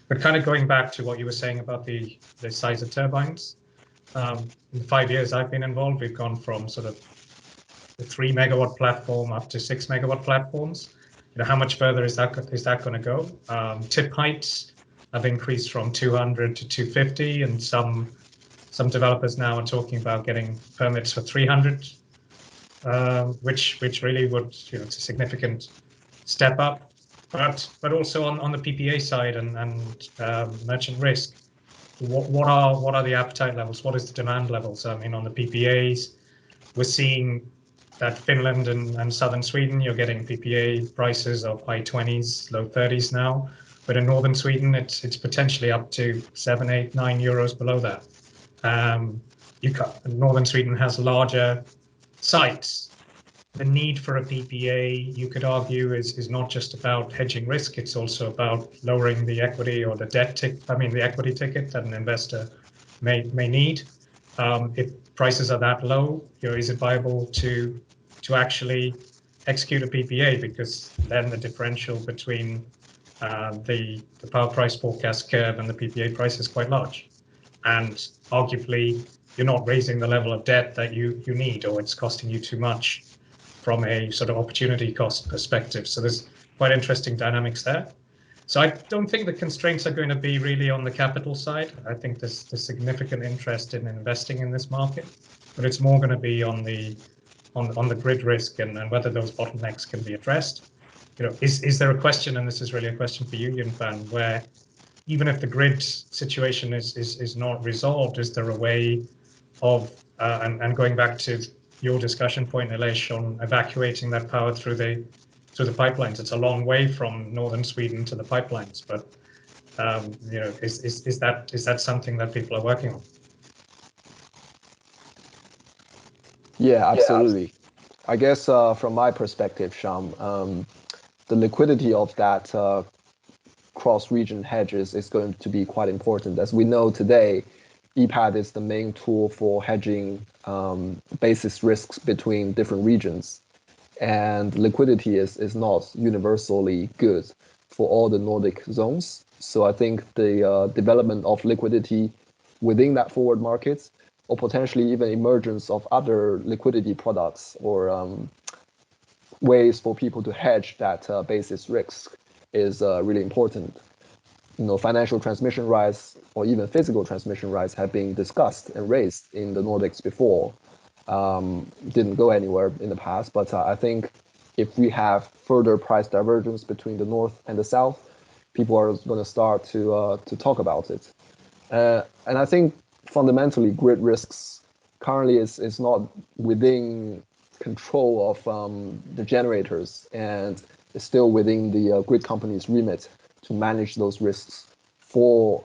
But kind of going back to what you were saying about the size of turbines, in the 5 years I've been involved, we've gone from sort of the 3 megawatt platform up to 6 megawatt platforms. How much further is that going to go? Tip heights have increased from 200 to 250, and some developers now are talking about getting permits for 300, which really would, it's a significant step up. But also on the PPA side and merchant risk, what are the appetite levels? What is the demand levels? I mean, on the PPAs, we're seeing that Finland and southern Sweden, you're getting PPA prices of high 20s, low 30s now. But in northern Sweden, it's potentially up to 7, 8, 9 euros below that. Northern Sweden has larger sites. The need for a PPA, you could argue, is not just about hedging risk. It's also about lowering the equity or the the equity ticket that an investor may need. If prices are that low, is it viable to actually execute a PPA? Because then the differential between the power price forecast curve and the PPA price is quite large, and arguably you're not raising the level of debt that you need, or it's costing you too much from a sort of opportunity cost perspective. So there's quite interesting dynamics there. So I don't think the constraints are going to be really on the capital side. I think there's significant interest in investing in this market, but it's more going to be on the grid risk and whether those bottlenecks can be addressed. Is there a question, and this is really a question for you, Yin-Fan, where even if the grid situation is not resolved, is there a way of and going back to your discussion point, Nilesh, on evacuating that power through the pipelines? It's a long way from northern Sweden to the pipelines, but is that something that people are working on? Yeah, absolutely. I guess from my perspective, Sham, the liquidity of that cross-region hedges is going to be quite important. As we know today, EPAD is the main tool for hedging basis risks between different regions. And liquidity is not universally good for all the Nordic zones. So I think the development of liquidity within that forward market, or potentially even emergence of other liquidity products or ways for people to hedge that basis risk is really important. Financial transmission rights or even physical transmission rights have been discussed and raised in the Nordics before. Didn't go anywhere in the past, but I think if we have further price divergence between the north and the south, people are going to start to talk about it. And I think fundamentally grid risks currently is not within control of the generators, and it's still within the grid company's remit to manage those risks for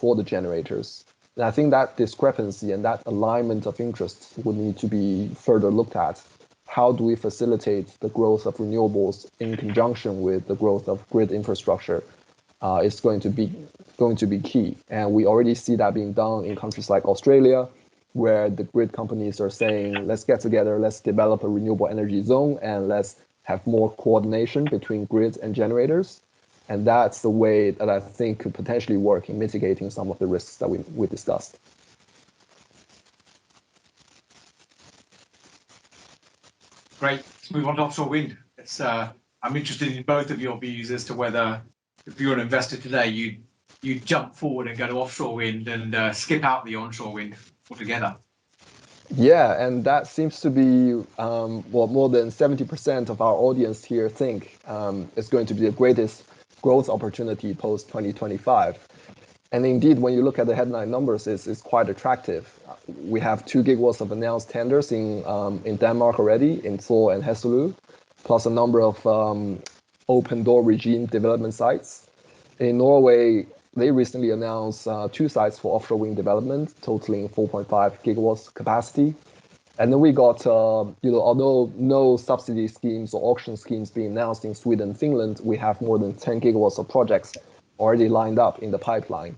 the generators. And I think that discrepancy and that alignment of interests would need to be further looked at. How do we facilitate the growth of renewables in conjunction with the growth of grid infrastructure is going to be key. And we already see that being done in countries like Australia, where the grid companies are saying, let's get together, let's develop a renewable energy zone, and let's have more coordination between grids and generators. And that's the way that I think could potentially work in mitigating some of the risks that we discussed. Great. Let's move on to offshore wind. I'm interested in both of your views as to whether, if you're an investor today, you jump forward and go to offshore wind and skip out the onshore wind altogether. Yeah, and that seems to be what more than 70% of our audience here think is going to be the greatest growth opportunity post 2025. And indeed, when you look at the headline numbers, it's quite attractive. We have 2 gigawatts of announced tenders in Denmark already, in Thor and Hesselø, plus a number of open door regime development sites. In Norway, they recently announced 2 sites for offshore wind development, totaling 4.5 gigawatts capacity. And then we got, although no subsidy schemes or auction schemes being announced in Sweden and Finland, we have more than 10 gigawatts of projects already lined up in the pipeline.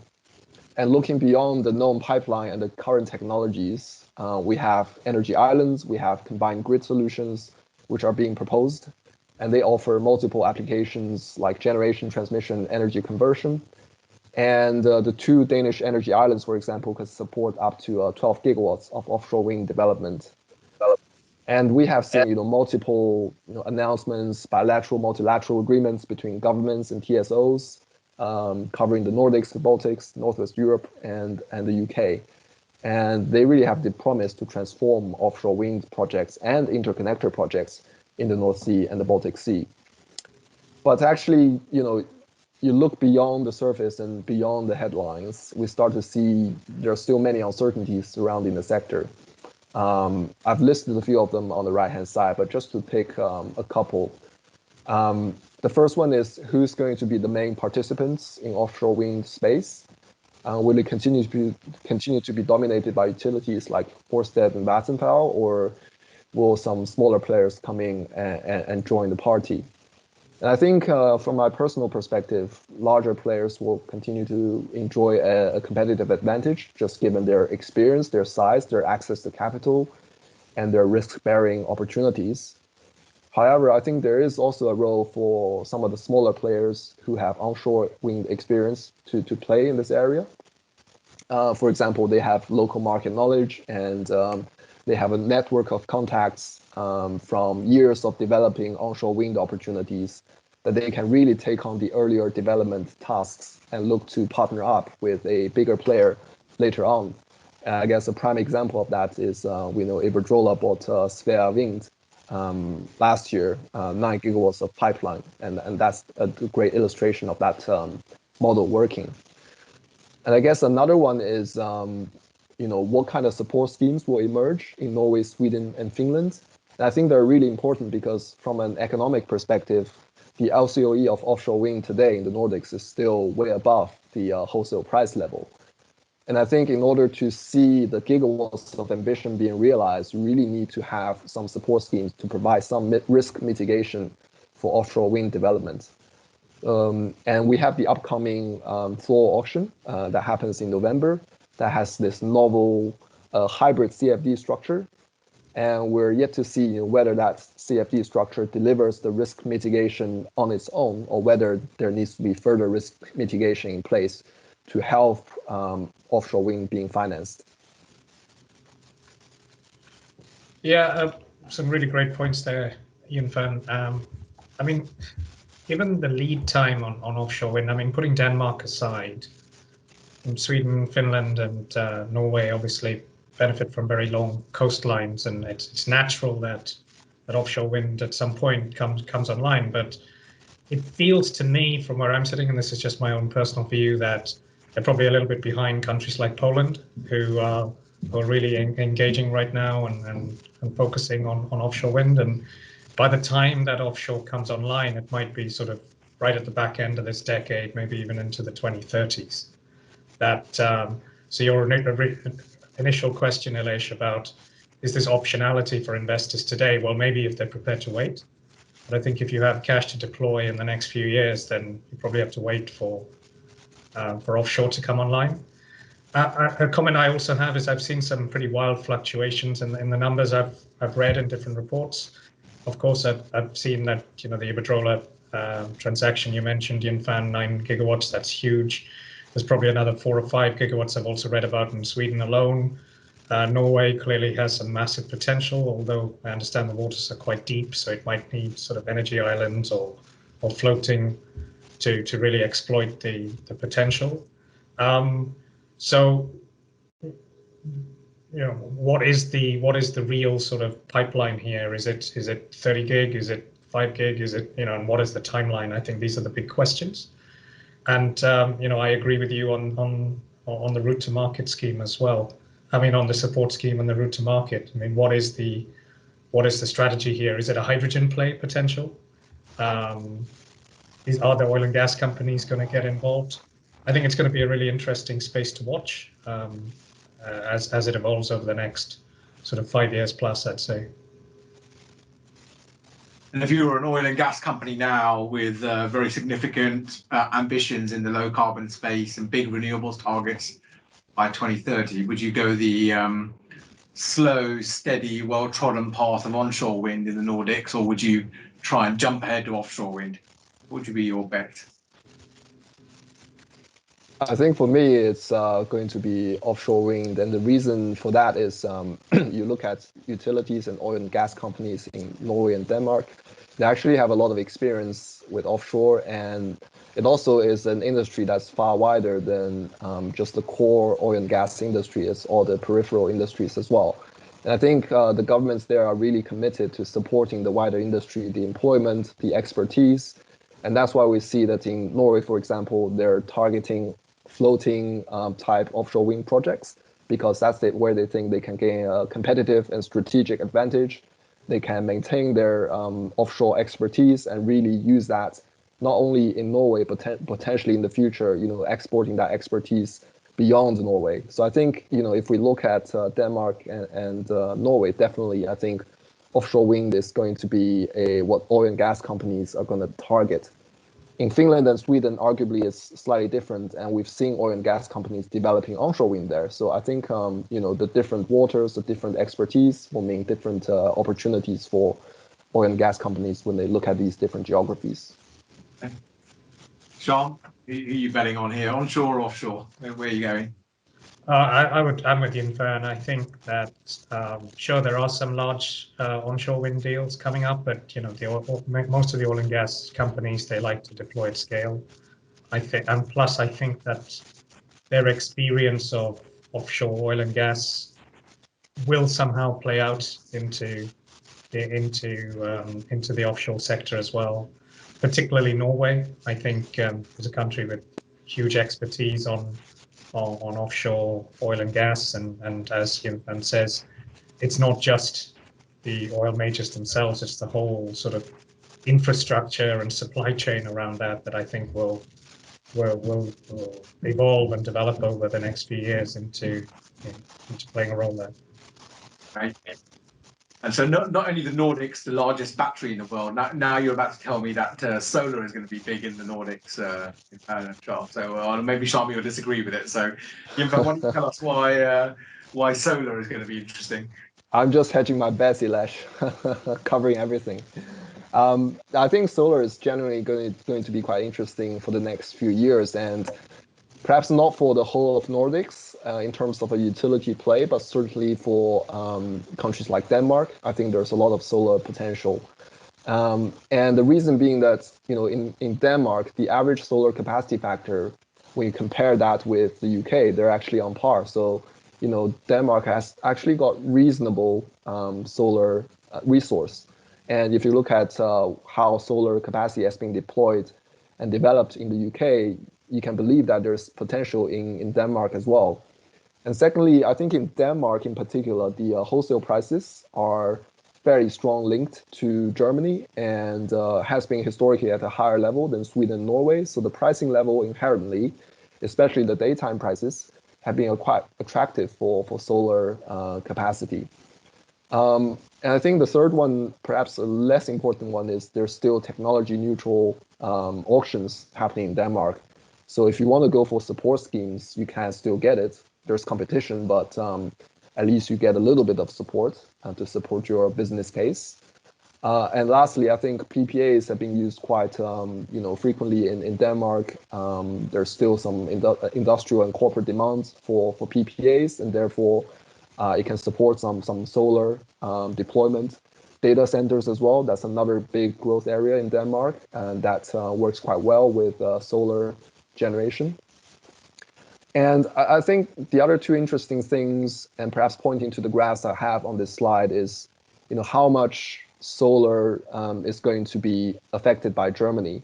And looking beyond the known pipeline and the current technologies, we have energy islands, we have combined grid solutions, which are being proposed. And they offer multiple applications like generation, transmission, energy conversion. And the 2 Danish energy islands, for example, could support up to 12 gigawatts of offshore wind development. And we have seen, multiple announcements, bilateral, multilateral agreements between governments and TSOs, covering the Nordics, the Baltics, Northwest Europe, and the UK. And they really have the promise to transform offshore wind projects and interconnector projects in the North Sea and the Baltic Sea. But actually, you look beyond the surface and beyond the headlines, we start to see there are still many uncertainties surrounding the sector. I've listed a few of them on the right-hand side, but just to pick a couple. The first one is who's going to be the main participants in offshore wind space? Will it continue to be dominated by utilities like Ørsted and Vattenfall, or will some smaller players come in and join the party? And I think from my personal perspective, larger players will continue to enjoy a competitive advantage, just given their experience, their size, their access to capital, and their risk-bearing opportunities. However, I think there is also a role for some of the smaller players who have onshore wind experience to play in this area. For example, they have local market knowledge and they have a network of contacts from years of developing onshore wind opportunities that they can really take on the earlier development tasks and look to partner up with a bigger player later on. I guess a prime example of that is we know Iberdrola bought Svea Wind last year, 9 gigawatts of pipeline, and that's a great illustration of that model working. And I guess another one is, what kind of support schemes will emerge in Norway, Sweden, and Finland. And I think they're really important because from an economic perspective, the LCOE of offshore wind today in the Nordics is still way above the wholesale price level. And I think in order to see the gigawatts of ambition being realized, you really need to have some support schemes to provide some risk mitigation for offshore wind development. And we have the upcoming floor auction that happens in November that has this novel hybrid CFD structure. And we're yet to see whether that CFD structure delivers the risk mitigation on its own, or whether there needs to be further risk mitigation in place to help offshore wind being financed. Yeah, some really great points there, Yunfan. I mean, given the lead time on offshore wind, I mean, putting Denmark aside, Sweden, Finland, and Norway obviously benefit from very long coastlines, and it's natural that offshore wind at some point comes online. But it feels to me, from where I'm sitting, and this is just my own personal view, that they're probably a little bit behind countries like Poland, who are really engaging right now and focusing on offshore wind. And by the time that offshore comes online, it might be sort of right at the back end of this decade, maybe even into the 2030s. That so your initial question, Elish, about is this optionality for investors today? Well, maybe if they're prepared to wait. But I think if you have cash to deploy in the next few years, then you probably have to wait for offshore to come online. A comment I also have is I've seen some pretty wild fluctuations in the numbers I've read in different reports. Of course, I've seen that the Iberdrola transaction you mentioned, Yunfan, 9 gigawatts, that's huge. There's probably another 4 or 5 gigawatts I've also read about in Sweden alone. Norway clearly has some massive potential, although I understand the waters are quite deep, so it might need sort of energy islands or floating to really exploit the potential. So, what is the real sort of pipeline here? Is it 30 gig? Is it 5 gig? Is it and what is the timeline? I think these are the big questions. And I agree with you on the route to market scheme as well. I mean, on the support scheme and the route to market. I mean, what is the strategy here? Is it a hydrogen play potential? Are the oil and gas companies going to get involved? I think it's going to be a really interesting space to watch as it evolves over the next sort of 5 years plus, I'd say. And if you were an oil and gas company now with very significant ambitions in the low carbon space and big renewables targets by 2030, would you go the slow, steady, well-trodden path of onshore wind in the Nordics, or would you try and jump ahead to offshore wind? What would be your bet? I think for me, it's going to be offshore wind. And the reason for that is you look at utilities and oil and gas companies in Norway and Denmark, they actually have a lot of experience with offshore. And it also is an industry that's far wider than just the core oil and gas industry. It's all the peripheral industries as well. And I think the governments there are really committed to supporting the wider industry, the employment, the expertise. And that's why we see that in Norway, for example, they're targeting floating type offshore wind projects, because that's where they think they can gain a competitive and strategic advantage. They can maintain their offshore expertise and really use that not only in Norway, but potentially in the future, exporting that expertise beyond Norway. So I think, if we look at Denmark and Norway, definitely I think offshore wind is going to be what oil and gas companies are going to target. In Finland and Sweden, arguably, it's slightly different, and we've seen oil and gas companies developing onshore wind there. So I think, the different waters, the different expertise will mean different opportunities for oil and gas companies when they look at these different geographies. Okay. Sean, who are you betting on here? Onshore or offshore? Where are you going? I'm with Yunfan. I think that sure there are some large onshore wind deals coming up, but most of the oil and gas companies, they like to deploy at scale. I think, and plus I think that their experience of offshore oil and gas will somehow play out into the offshore sector as well. Particularly Norway, I think, is a country with huge expertise on offshore oil and gas, and as Yunfan says, it's not just the oil majors themselves, it's the whole sort of infrastructure and supply chain around that I think will evolve and develop over the next few years into playing a role there. Right. And so not only the Nordics, the largest battery in the world, now you're about to tell me that solar is going to be big in the Nordics, Charles. So maybe Shami will disagree with it. So why don't you tell us why solar is going to be interesting? I'm just hedging my bets, Ilash, covering everything. I think solar is generally going to be quite interesting for the next few years, and perhaps not for the whole of Nordics in terms of a utility play, but certainly for countries like Denmark. I think there's a lot of solar potential. And the reason being that, in Denmark, the average solar capacity factor, when you compare that with the UK, they're actually on par. So, Denmark has actually got reasonable solar resource. And if you look at how solar capacity has been deployed and developed in the UK, you can believe that there's potential in Denmark as well. And secondly, I think in Denmark in particular, the wholesale prices are very strong linked to Germany and has been historically at a higher level than Sweden and Norway. So the pricing level inherently, especially the daytime prices, have been quite attractive for solar capacity. And I think the third one, perhaps a less important one, is there's still technology neutral auctions happening in Denmark. So if you want to go for support schemes, you can still get it. There's competition, but at least you get a little bit of support to support your business case. And lastly, I think PPAs have been used quite frequently in Denmark. There's still some industrial and corporate demands for PPAs, and therefore it can support some solar deployment. Data centers as well, that's another big growth area in Denmark, and that works quite well with solar generation. And I think the other two interesting things, and perhaps pointing to the graphs I have on this slide, is how much solar is going to be affected by Germany.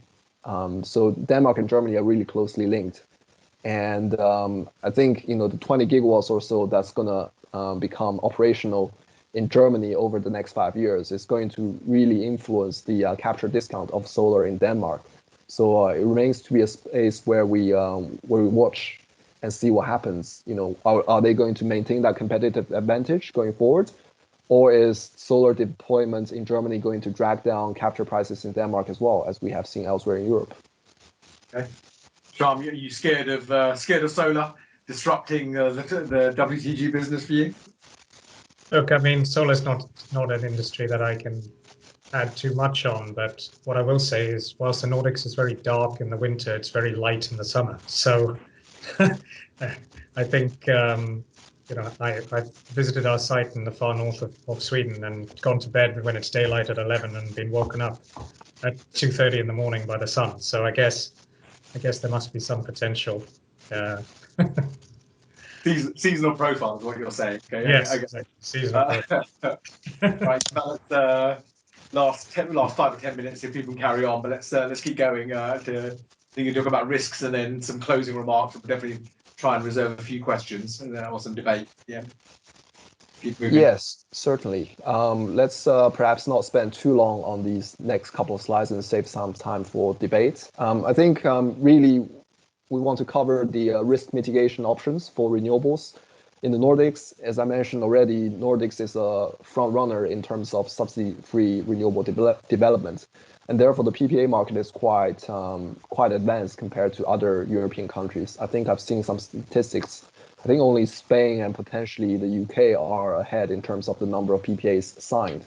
So Denmark and Germany are really closely linked. And I think the 20 gigawatts or so that's going to become operational in Germany over the next 5 years is going to really influence the capture discount of solar in Denmark. So it remains to be a space where we watch and see what happens. Are they going to maintain that competitive advantage going forward, or is solar deployment in Germany going to drag down capture prices in Denmark as well, as we have seen elsewhere in Europe? Okay, Sham, are you scared of solar disrupting the WTG business for you? Look, I mean, solar is not an industry that I can add too much on, but what I will say is, whilst the Nordics is very dark in the winter, it's very light in the summer. So I think I've visited our site in the far north of Sweden and gone to bed when it's daylight at 11 and been woken up at 2:30 in the morning by the sun. So I guess there must be some potential. Seasonal profile is what you're saying. Okay. Yes, exactly. Seasonal profile. Right. Last 5 or 10 minutes if people can carry on, but let's keep going. You can talk about risks and then some closing remarks. We'll definitely try and reserve a few questions and then some debate. Yeah. Yes, certainly. Let's perhaps not spend too long on these next couple of slides and save some time for debate. I think really we want to cover the risk mitigation options for renewables in the Nordics. As I mentioned already, Nordics is a front runner in terms of subsidy-free renewable development. And therefore, the PPA market is quite advanced compared to other European countries. I think I've seen some statistics. I think only Spain and potentially the UK are ahead in terms of the number of PPAs signed.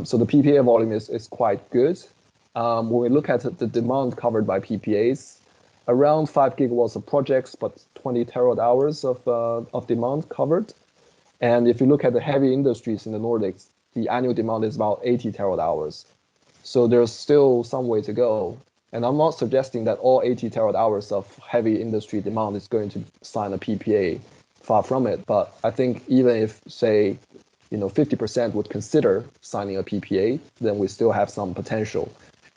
So the PPA volume is quite good. When we look at the demand covered by PPAs, around 5 gigawatts of projects, but 20 terawatt hours of demand covered. And if you look at the heavy industries in the Nordics, the annual demand is about 80 terawatt hours. So there's still some way to go. And I'm not suggesting that all 80 terawatt hours of heavy industry demand is going to sign a PPA, far from it. But I think even if, say, 50% would consider signing a PPA, then we still have some potential.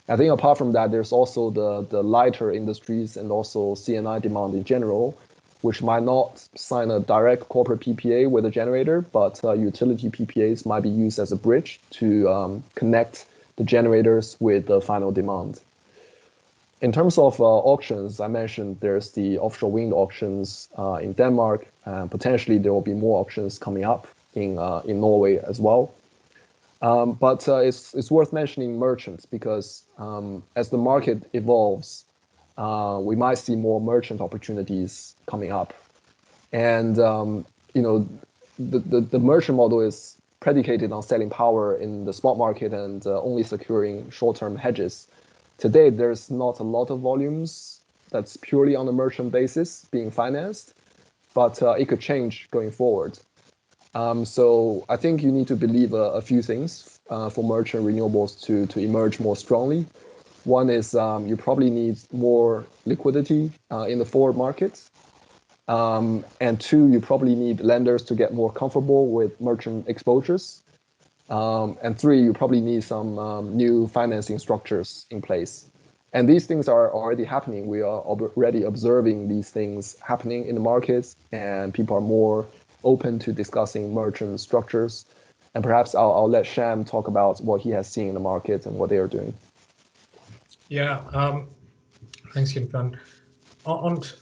I think apart from that, there's also the lighter industries and also C&I demand in general, which might not sign a direct corporate PPA with a generator, but utility PPAs might be used as a bridge to connect the generators with the final demand. In terms of auctions, I mentioned there's the offshore wind auctions in Denmark, and potentially there will be more auctions coming up in Norway as well. But it's worth mentioning merchants because as the market evolves, we might see more merchant opportunities coming up. And you know, the merchant model is predicated on selling power in the spot market and only securing short-term hedges. Today, there's not a lot of volumes that's purely on a merchant basis being financed, but it could change going forward. So I think you need to believe a few things for merchant renewables to emerge more strongly. One is you probably need more liquidity in the forward markets. And two, you probably need lenders to get more comfortable with merchant exposures. And three, you probably need some new financing structures in place. And these things are already happening. We are already observing these things happening in the markets, and people are more open to discussing merchant structures. And perhaps I'll let Sham talk about what he has seen in the market and what they are doing. Yeah, thanks, Yunfan.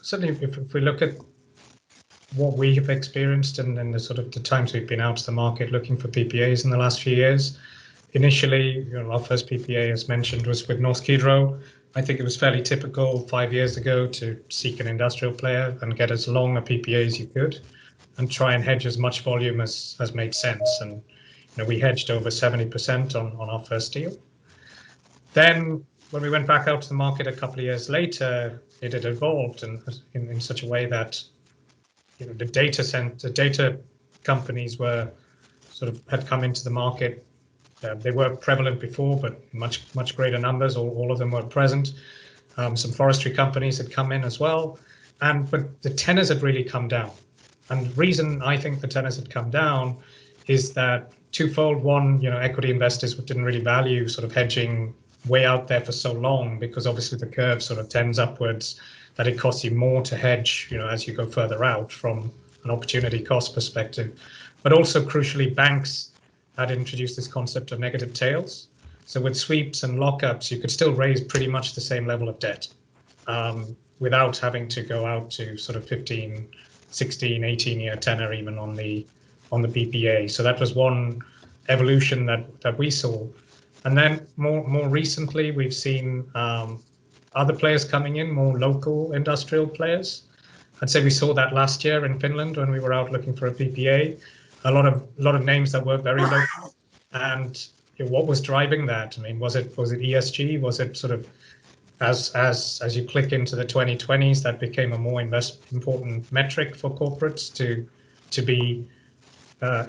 Certainly, if we look at what we have experienced and the sort of the times we've been out to the market looking for PPAs in the last few years, initially, our first PPA, as mentioned, was with Norsk Hydro. I think it was fairly typical 5 years ago to seek an industrial player and get as long a PPA as you could and try and hedge as much volume as made sense. And we hedged over 70% on our first deal. Then when we went back out to the market a couple of years later, it had evolved in such a way that the data companies were had come into the market. They were prevalent before, but much greater numbers. All of them were present. Some forestry companies had come in as well, but the tenors had really come down. And the reason I think the tenors had come down is that twofold. One, equity investors didn't really value hedging way out there for so long, because obviously the curve tends upwards, that it costs you more to hedge, as you go further out from an opportunity cost perspective. But also crucially, banks had introduced this concept of negative tails. So with sweeps and lockups, you could still raise pretty much the same level of debt without having to go out to 15, 16, 18-year tenor even on the PPA. So that was one evolution that we saw. And then more recently, we've seen other players coming in, more local industrial players. I'd say we saw that last year in Finland when we were out looking for a PPA. A lot of names that were very local. And what was driving that? I mean, was it ESG? Was it as you click into the 2020s, that became a more important metric for corporates to be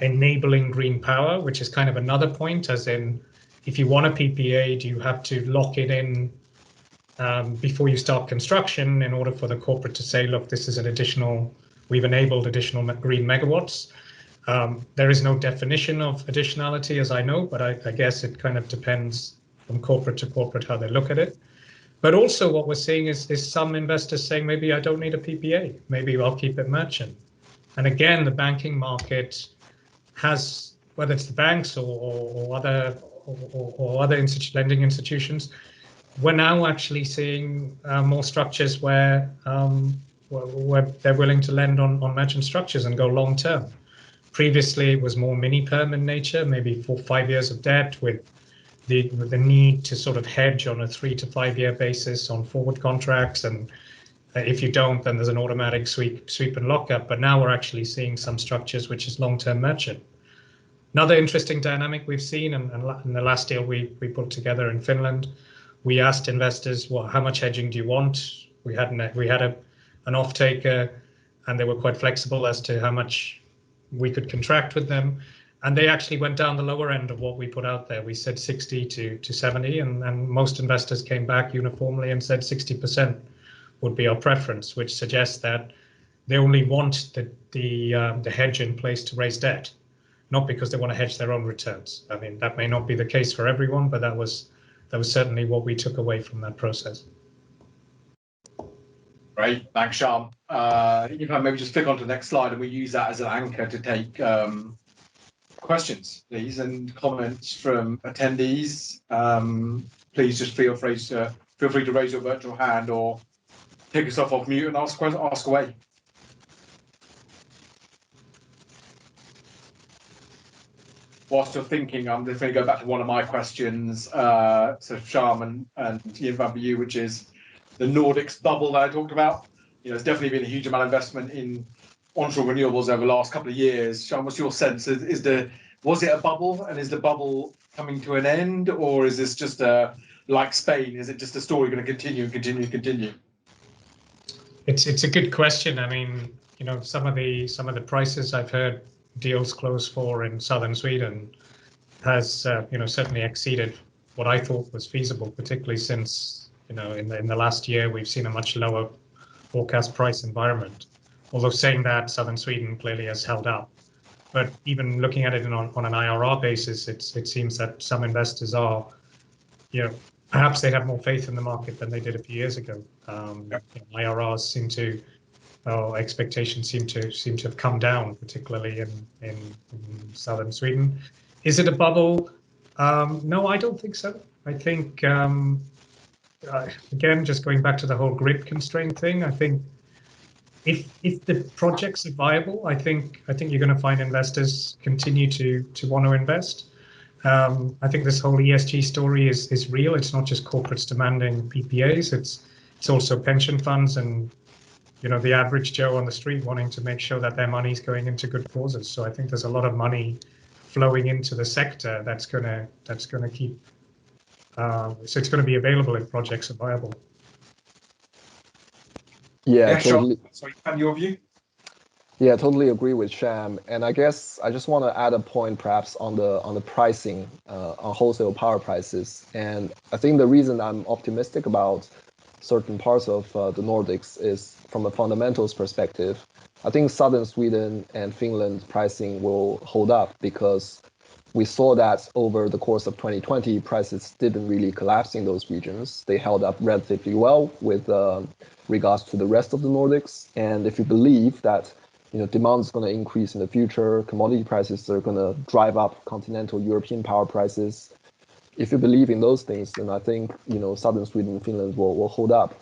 enabling green power, which is kind of another point, as in, if you want a PPA, do you have to lock it in before you start construction in order for the corporate to say, look, this is we've enabled additional green megawatts. There is no definition of additionality, as I know, but I guess it kind of depends from corporate to corporate how they look at it. But also what we're seeing is some investors saying, maybe I don't need a PPA, maybe I'll keep it merchant. And again, the banking market has, whether it's the banks or other lending institutions, we're now actually seeing more structures where they're willing to lend on merchant structures and go long term. Previously, it was more mini-perm in nature, maybe 4 or 5 years of debt with the need to hedge on a 3 to 5 year basis on forward contracts. And if you don't, then there's an automatic sweep and lockup. But now we're actually seeing some structures which is long-term merchant. Another interesting dynamic we've seen, and in the last deal we put together in Finland, we asked investors, well, how much hedging do you want? We had an off-taker, and they were quite flexible as to how much we could contract with them. And they actually went down the lower end of what we put out there. We said 60 to 70, and most investors came back uniformly and said 60% would be our preference, which suggests that they only want the hedge in place to raise debt, not because they want to hedge their own returns. I mean, that may not be the case for everyone, but that was certainly what we took away from that process. Great, thanks, Sham. You can maybe just click on to the next slide, and we use that as an anchor to take questions, please, and comments from attendees. Please just feel free to raise your virtual hand or take yourself off mute and ask away. whilst you're thinking, I'm just going to go back to one of my questions, so Shyam and Yinvan for you, which is the Nordics bubble that I talked about. There's definitely been a huge amount of investment in onshore renewables over the last couple of years. Shyam, what's your sense? Was it a bubble, and is the bubble coming to an end, or is this just like Spain? Is it just a story going to continue and continue and continue? It's a good question. I mean, some of the prices I've heard deals close for in southern Sweden has certainly exceeded what I thought was feasible, particularly since in the last year we've seen a much lower forecast price environment. Although saying that, southern Sweden clearly has held up. But even looking at it on an IRR basis, it seems that some investors are, perhaps they have more faith in the market than they did a few years ago. IRRs seem to, expectations seem to have come down, particularly in southern Sweden. Is it a bubble? No, I don't think so. I think again, just going back to the whole grid constraint thing, I think if the projects are viable, I think you're going to find investors continue to want to invest. I think this whole ESG story is real. It's not just corporates demanding PPAs. It's also pension funds and the average Joe on the street wanting to make sure that their money's going into good causes. So I think there's a lot of money flowing into the sector that's going to keep. So it's going to be available if projects are viable. Yeah, totally. Sorry, and your view? Yeah, totally agree with Sham. And I guess I just want to add a point perhaps on the pricing, on wholesale power prices. And I think the reason I'm optimistic about certain parts of the Nordics is from a fundamentals perspective. I think southern Sweden and Finland pricing will hold up because we saw that over the course of 2020, prices didn't really collapse in those regions. They held up relatively well with regards to the rest of the Nordics. And if you believe that demand is going to increase in the future, commodity prices are going to drive up continental European power prices. If you believe in those things, then I think southern Sweden and Finland will hold up.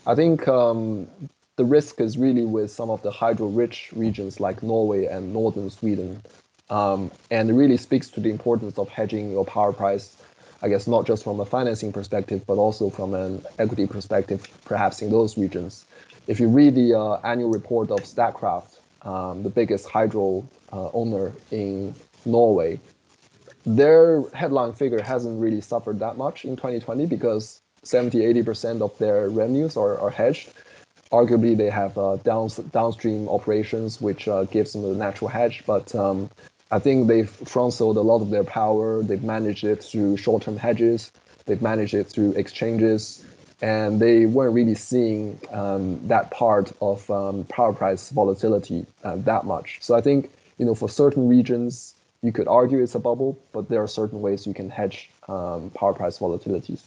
I think the risk is really with some of the hydro-rich regions like Norway and northern Sweden. And it really speaks to the importance of hedging your power price, I guess, not just from a financing perspective, but also from an equity perspective, perhaps in those regions. If you read the annual report of Statkraft, the biggest hydro owner in Norway, their headline figure hasn't really suffered that much in 2020 because 70-80% of their revenues are hedged. Arguably, they have downstream operations, which gives them a natural hedge. But I think they've front-sold a lot of their power. They've managed it through short-term hedges. They've managed it through exchanges. And they weren't really seeing that part of power price volatility that much. So I think, for certain regions, you could argue it's a bubble, but there are certain ways you can hedge power price volatilities.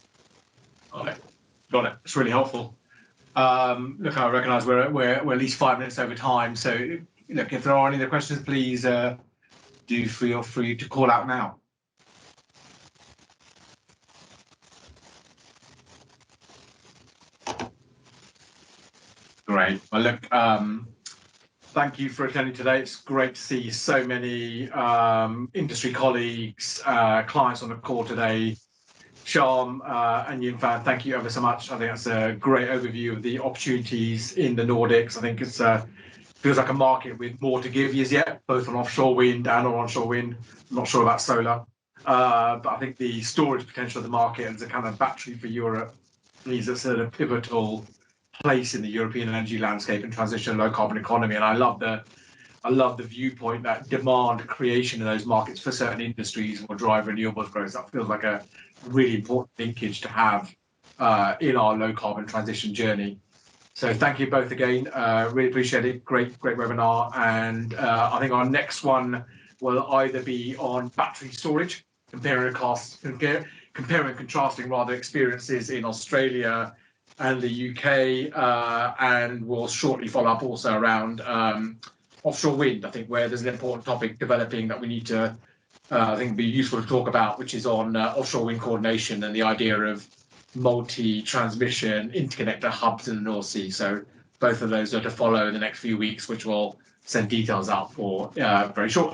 Got it. It's really helpful. Look, I recognise we're at least 5 minutes over time. So, look, if there are any other questions, please do feel free to call out now. Great. Well, look, thank you for attending today. It's great to see so many industry colleagues, clients on the call today. Shyam and Yinvan, thank you ever so much. I think that's a great overview of the opportunities in the Nordics. I think it's feels like a market with more to give yet, both on offshore wind and on onshore wind. I'm not sure about solar, but I think the storage potential of the market as a kind of battery for Europe means it's at a pivotal place in the European energy landscape and transition low carbon economy. And I love the viewpoint that demand creation in those markets for certain industries will drive renewables growth. That feels like a really important linkage to have in our low carbon transition journey. So thank you both again. Really appreciate it. Great webinar. And I think our next one will either be on battery storage, comparing and contrasting rather experiences in Australia and the UK, and we'll shortly follow up also around offshore wind, I think, where there's an important topic developing that we need to, I think, be useful to talk about, which is on offshore wind coordination and the idea of multi-transmission interconnector hubs in the North Sea. So both of those are to follow in the next few weeks, which we'll send details out for very shortly.